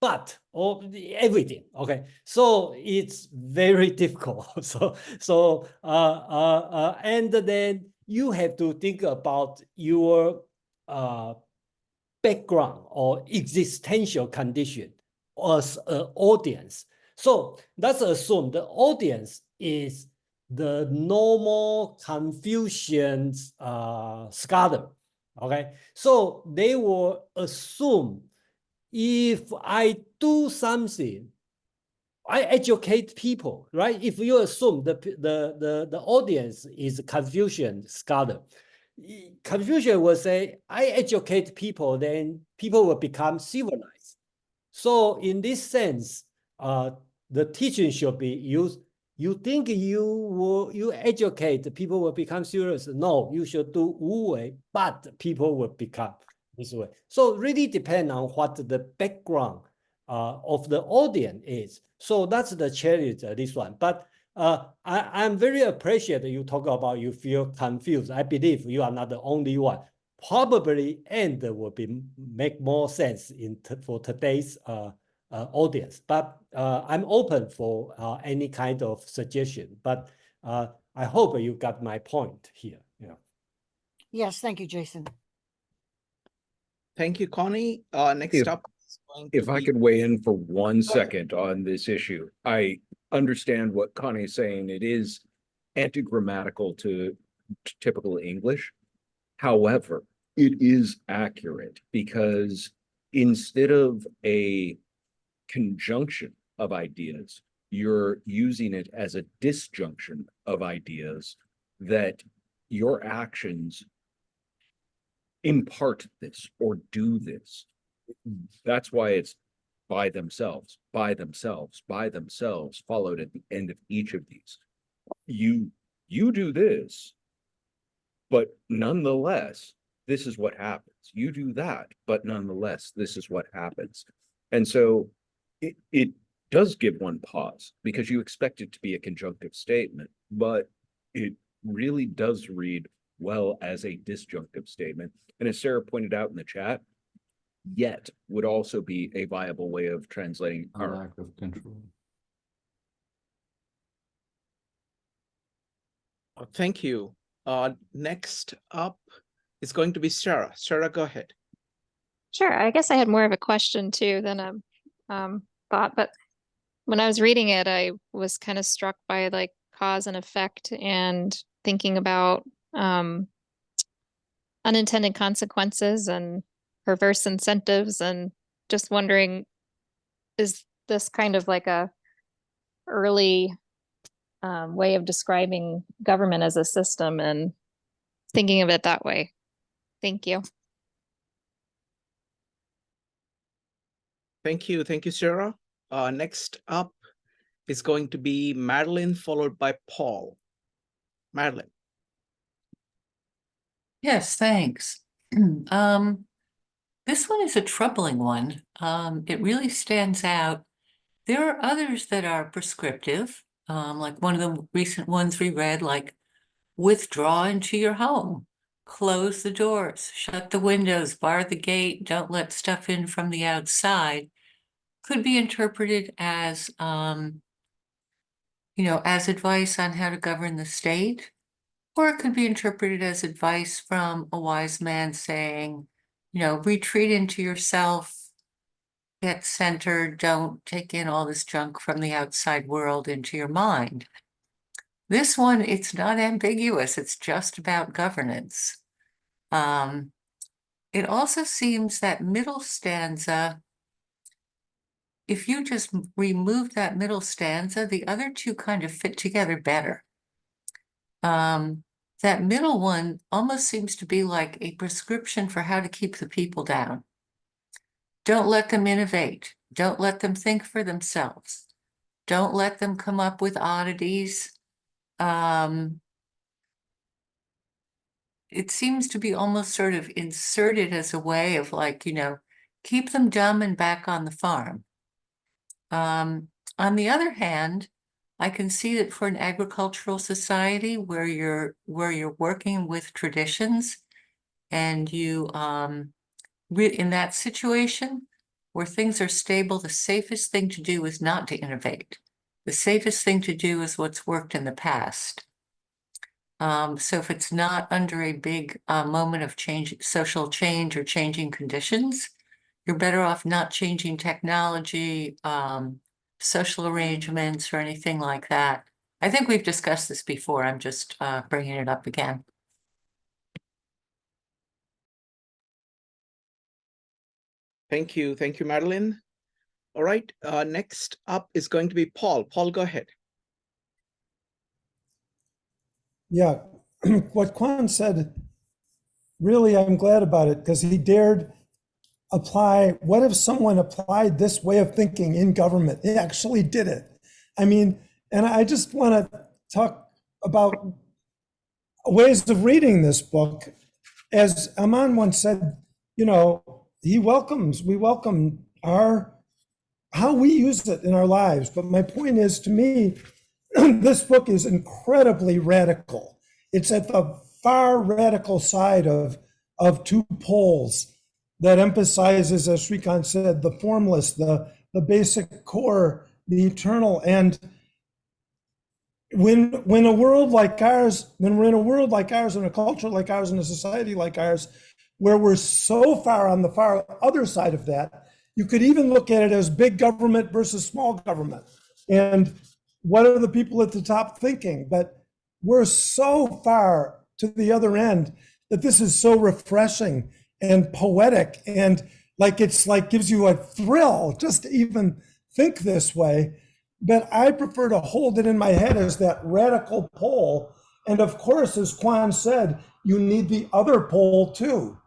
but, or everything. Okay, so it's very difficult. And then you have to think about your background or existential condition as an audience. So let's assume the audience is the normal Confucian scholar. Okay, so they will assume if I do something, I educate people, right? If you assume the audience is Confucian scholar, Confucius will say, I educate people, then people will become civilized. So in this sense, the teaching should be used. You think you educate, people will become serious. No, you should do wu wei, but people will become this way. So really depend on what the background of the audience is. So that's the challenge, this one. But I'm very appreciative you talk about you feel confused. I believe you are not the only one. Probably end will be make more sense for today's audience. But I'm open for any kind of suggestion. But I hope you got my point here. Yeah. Yes, thank you, Jason. Thank you, Connie. Next If- up is going If to I be- could weigh in for 1 second on this issue, I understand what Connie is saying. It is anti-grammatical to typical English. However, it is accurate because instead of a conjunction of ideas, you're using it as a disjunction of ideas that your actions impart this or do this. That's why it's by themselves, by themselves, by themselves, followed at the end of each of these. You do this, but nonetheless, this is what happens. You do that, but nonetheless, this is what happens. And so it does give one pause because you expect it to be a conjunctive statement, but it really does read well as a disjunctive statement. And as Sarah pointed out in the chat, yet would also be a viable way of translating A lack of control. Thank you. Next up is going to be Sarah. Sarah, go ahead. Sure. I guess I had more of a question too than a thought, but when I was reading it, I was kind of struck by like cause and effect and thinking about unintended consequences and perverse incentives, and just wondering, is this kind of like a early way of describing government as a system and thinking of it that way? Thank you. Thank you. Thank you, Sarah. Next up is going to be Madeline, followed by Paul. Madeline. Yes, thanks. This one is a troubling one. It really stands out. There are others that are prescriptive, like one of the recent ones we read, like withdraw into your home, close the doors, shut the windows, bar the gate, don't let stuff in from the outside, could be interpreted as, as advice on how to govern the state, or it could be interpreted as advice from a wise man saying, retreat into yourself, get centered, don't take in all this junk from the outside world into your mind. This one, it's not ambiguous, it's just about governance. It also seems that middle stanza, if you just remove that middle stanza, the other two kind of fit together better. That middle one almost seems to be like a prescription for how to keep the people down. Don't let them innovate. Don't let them think for themselves. Don't let them come up with oddities. It seems to be almost sort of inserted as a way of like, keep them dumb and back on the farm. On the other hand, I can see that for an agricultural society where you're working with traditions and you in that situation where things are stable, the safest thing to do is not to innovate. The safest thing to do is what's worked in the past. So if it's not under a big moment of change, social change or changing conditions, you're better off not changing technology, social arrangements or anything like that. I think we've discussed this before. I'm just bringing it up again. Thank you, Madeline. All right, next up is going to be Paul. Paul, go ahead. Yeah, what Quan said, really, I'm glad about it because he dared apply. What if someone applied this way of thinking in government? He actually did it. I mean, and I just want to talk about ways of reading this book. As Aman once said, we welcome how we use it in our lives. But my point is, to me, this book is incredibly radical. It's at the far radical side of two poles that emphasizes, as Srikant said, the formless, the basic core, the eternal. And when a world like ours, when we're in a world like ours, in a culture like ours, in a society like ours, where we're so far on the far other side of that, you could even look at it as big government versus small government. And what are the people at the top thinking? But we're so far to the other end that this is so refreshing and poetic, and it's like gives you a thrill just to even think this way. But I prefer to hold it in my head as that radical pole. And of course, as Quan said, you need the other pole too.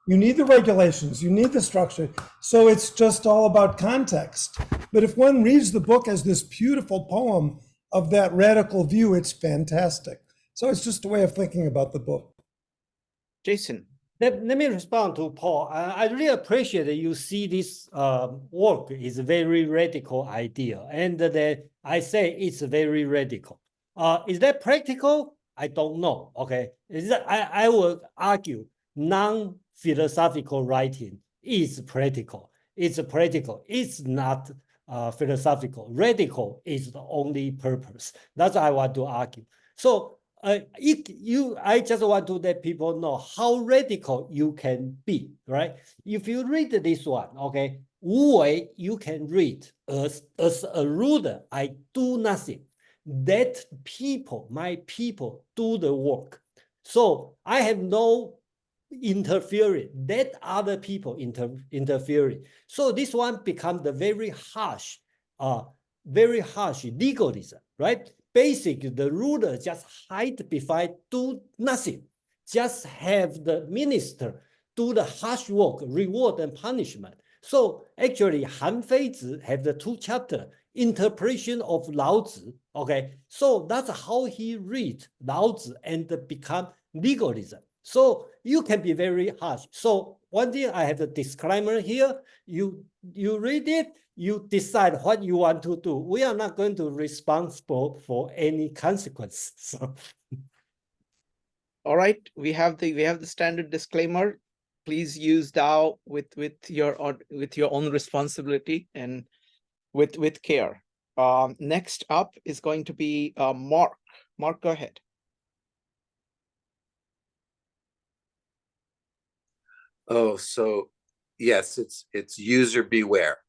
You need the regulations, you need the structure. So it's just all about context. But if one reads the book as this beautiful poem of that radical view, it's fantastic. So it's just a way of thinking about the book. Jason. Let me respond to Paul. I really appreciate that you see this work is a very radical idea, and that I say it's very radical. Is that practical? I don't know. Okay, I will argue non-philosophical writing is practical. It's practical. It's not philosophical. Radical is the only purpose. That's what I want to argue. So. I just want to let people know how radical you can be, right? If you read this one, okay, Wu Wei, you can read as a ruler, I do nothing. Let my people do the work. So I have no interfering. Let other people interfering. So this one becomes the very harsh legalism, right? Basically, the ruler just hide behind, do nothing, just have the minister do the harsh work, reward and punishment. So actually, Han Feizi have the 2 chapters, interpretation of Laozi. Okay, so that's how he read Laozi and become legalism. So you can be very harsh. So one thing I have a disclaimer here. You read it, you decide what you want to do. We are not going to be responsible for any consequences. So. All right, we have the standard disclaimer. Please use Tao with your own responsibility and with care. Next up is going to be Mark. Mark, go ahead. Oh, so yes, it's user beware.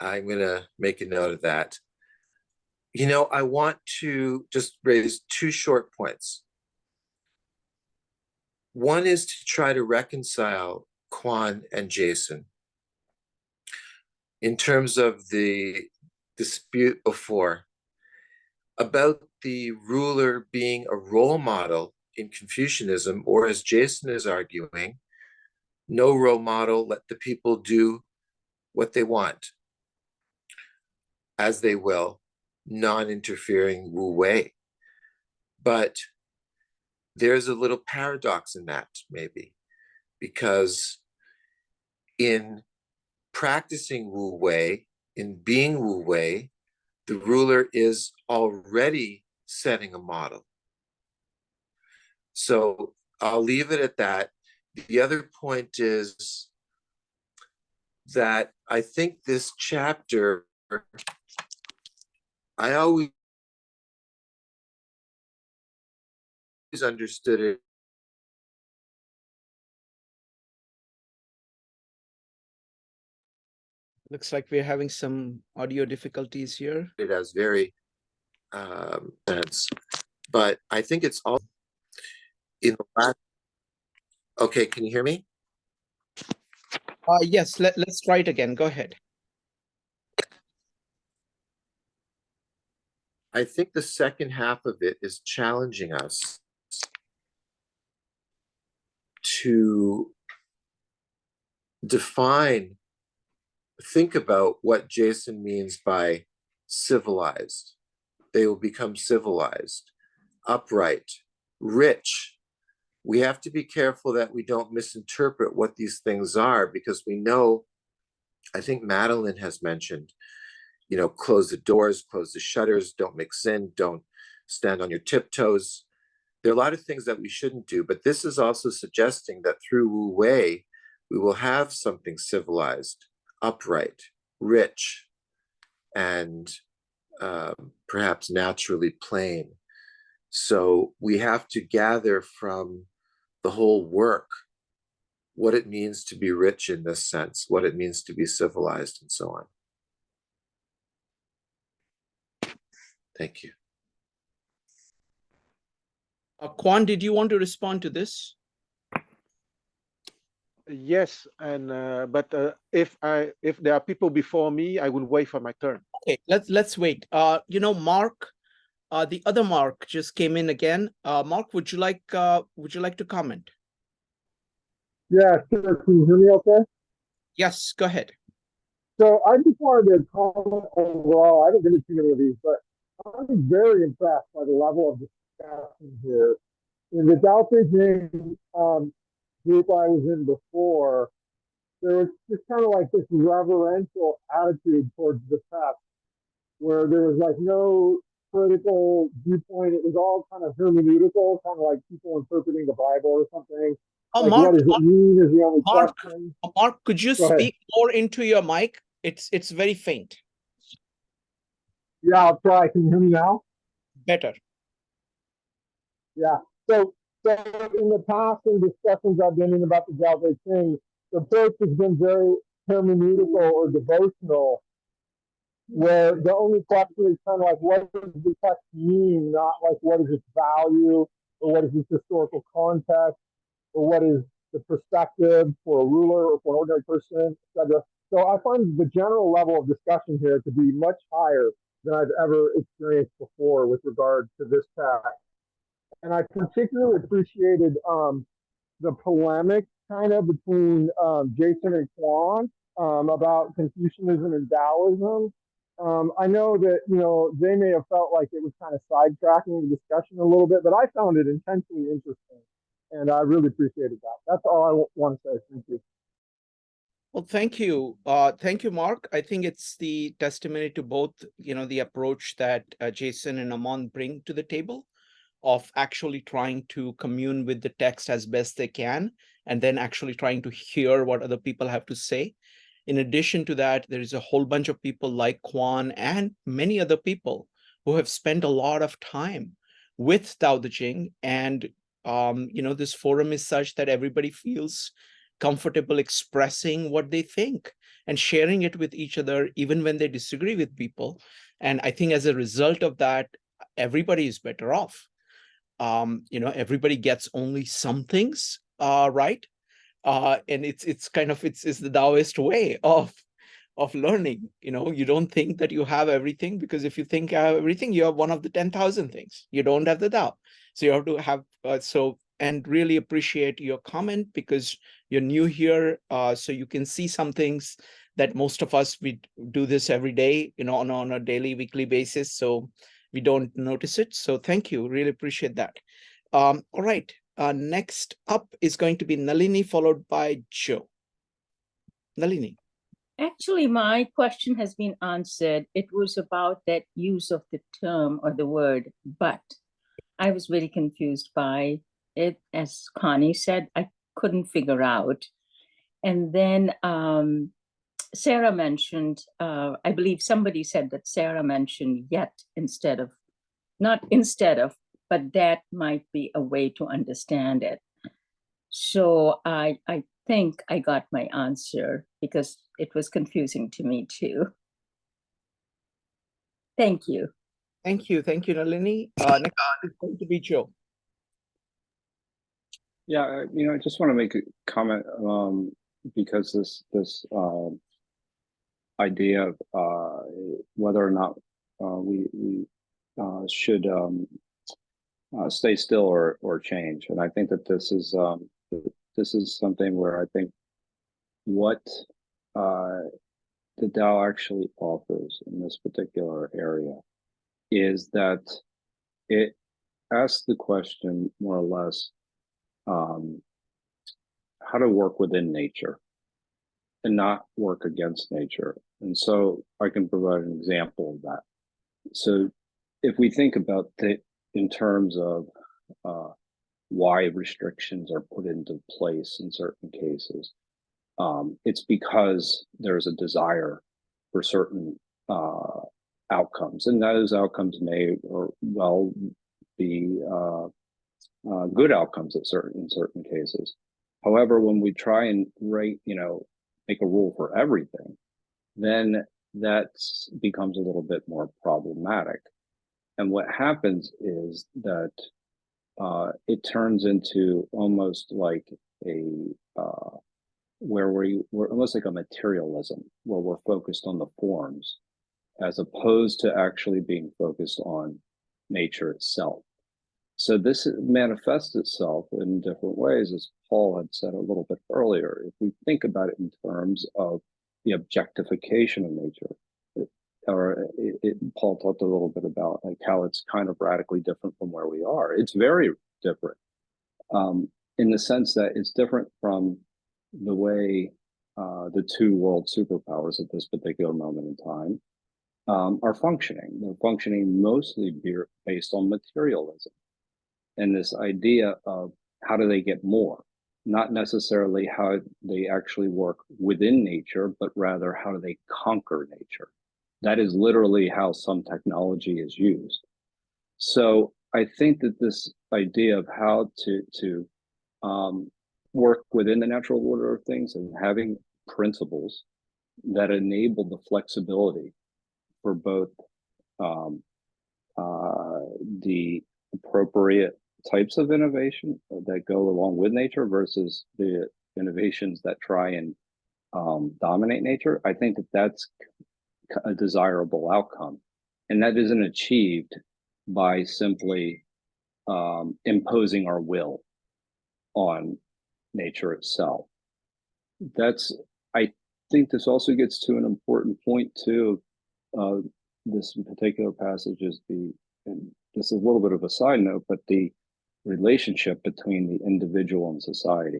I'm going to make a note of that. You know, I want to just raise two short points. One is to try to reconcile Quan and Jason in terms of the dispute before about the ruler being a role model in Confucianism, or as Jason is arguing, no role model, let the people do what they want, as they will, non-interfering Wu Wei. But there's a little paradox in that, maybe, because in practicing Wu Wei, in being Wu Wei, the ruler is already setting a model. So I'll leave it at that. The other point is that I think this chapter, I always understood it Looks like we're having some audio difficulties here. as very sense, but I think it's all in the last. Okay, can you hear me? Yes, let's try it again. Go ahead. I think the second half of it is challenging us to define, think about what Jason means by civilized. They will become civilized, upright, rich. We have to be careful that we don't misinterpret what these things are, because we know, I think Madeline has mentioned, you know, close the doors, close the shutters, don't mix in, don't stand on your tiptoes. There are a lot of things that we shouldn't do, but this is also suggesting that through Wu Wei, we will have something civilized, upright, rich, and perhaps naturally plain. So we have to gather from the whole work what it means to be rich in this sense, what it means to be civilized, and so on. Thank you. Quan, did you want to respond to this? Yes, and but if there are people before me, I will wait for my turn. Okay, let's wait. You know, Mark, the other Mark just came in again. Mark, would you like to comment? Yeah, sure. Can you hear me okay? Yes, go ahead. So I just wanted to comment overall. I haven't been to too many of these, but I'm very impressed by the level of discussion here. In the Tao Te Ching group I was in before, there was just kind of like this reverential attitude towards the text, where there was like no critical viewpoint. It was all kind of hermeneutical, kind of like people interpreting the Bible or something. Oh, like, Mark, what does it mean is the only question. Mark, could you speak more into your mic? It's very faint. Yeah, I'll try. Can you hear me now? Better. Yeah. So in the past, in discussions I've been in about the Dao De Jing, the approach has been very hermeneutical or devotional, where the only question is kind of like, what does the text mean? Not like, what is its value, or what is its historical context, or what is the perspective for a ruler or for an ordinary person, etc. So I find the general level of discussion here to be much higher than I've ever experienced before with regard to this text. And I particularly appreciated the polemic kind of between Jason and Quan about Confucianism and Taoism. I know that, you know, they may have felt like it was kind of sidetracking the discussion a little bit, but I found it intensely interesting. And I really appreciated that. That's all I want to say. Thank you. Well, thank you. Thank you, Mark. I think it's the testimony to both, you know, the approach that Jason and Amon bring to the table of actually trying to commune with the text as best they can, and then actually trying to hear what other people have to say. In addition to that, there is a whole bunch of people like Quan and many other people who have spent a lot of time with Tao Te Ching, and you know, this forum is such that everybody feels comfortable expressing what they think. and sharing it with each other, even when they disagree with people. And I think as a result of that, everybody is better off. Everybody gets only some things right. And it's kind of, it's the Taoist way of learning. You don't think that you have everything, because if you think you have everything, you have one of the 10,000 things. You don't have the Tao. So you have to have, and really appreciate your comment, because you're new here. So you can see some things that most of us, we do this every day, on a daily, weekly basis. So we don't notice it. So thank you. Really appreciate that. All right. Next up is going to be Nalini, followed by Joe. Nalini. Actually, my question has been answered. It was about that use of the term or the word, but. I was very confused by it. As Connie said, I couldn't figure out. And then Sarah mentioned, I believe somebody said that Sarah mentioned yet instead of, not instead of, but that might be a way to understand it. So I think I got my answer, because it was confusing to me too. Thank you. Thank you, Nalini. Next is going to be Joe. Yeah, I just want to make a comment because this idea of whether or not we should stay still or change, and I think that this is something where I think what the Tao actually offers in this particular area is that it asks the question, more or less, how to work within nature and not work against nature. And so I can provide an example of that. So if we think about it in terms of why restrictions are put into place in certain cases, it's because there's a desire for certain outcomes, and those outcomes may or well be good outcomes in certain cases. However, when we try and make a rule for everything, then that becomes a little bit more problematic. And what happens is that it turns into almost like we're almost like a materialism, where we're focused on the forms as opposed to actually being focused on nature itself. So this manifests itself in different ways, as Paul had said a little bit earlier. If we think about it in terms of the objectification of nature, Paul talked a little bit about like how it's kind of radically different from where we are. It's very different in the sense that it's different from the way the two world superpowers at this particular moment in time are functioning. They're functioning mostly based on materialism and this idea of how do they get more, not necessarily how they actually work within nature, but rather how do they conquer nature. That is literally how some technology is used. So I think that this idea of how to work within the natural order of things and having principles that enable the flexibility for both the appropriate types of innovation that go along with nature versus the innovations that try and dominate nature, I think that that's a desirable outcome. And that isn't achieved by simply imposing our will on nature itself. I think this also gets to an important point too. This particular passage is and this is a little bit of a side note, but the relationship between the individual and society,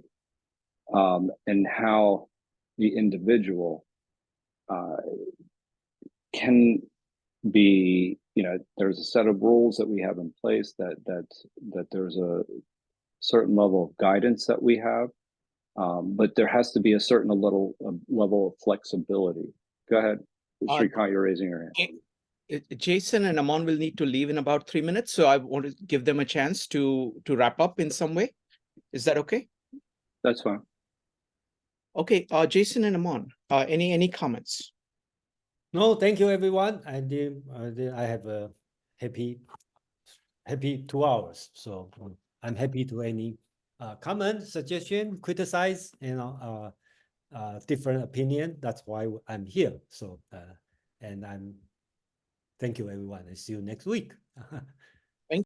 and how the individual can be, there's a set of rules that we have in place that there's a certain level of guidance that we have, but there has to be a certain level of flexibility. Go ahead, Shrikant, you're raising your hand. Jason and Amon will need to leave in about 3 minutes, so I want to give them a chance to wrap up in some way. Is that okay? That's fine. Okay, Jason and Amon, Any comments? No, thank you, everyone. I have a happy 2 hours. So I'm happy to any comment, suggestion, criticize, different opinion. That's why I'm here. So and thank you, everyone. I see you next week.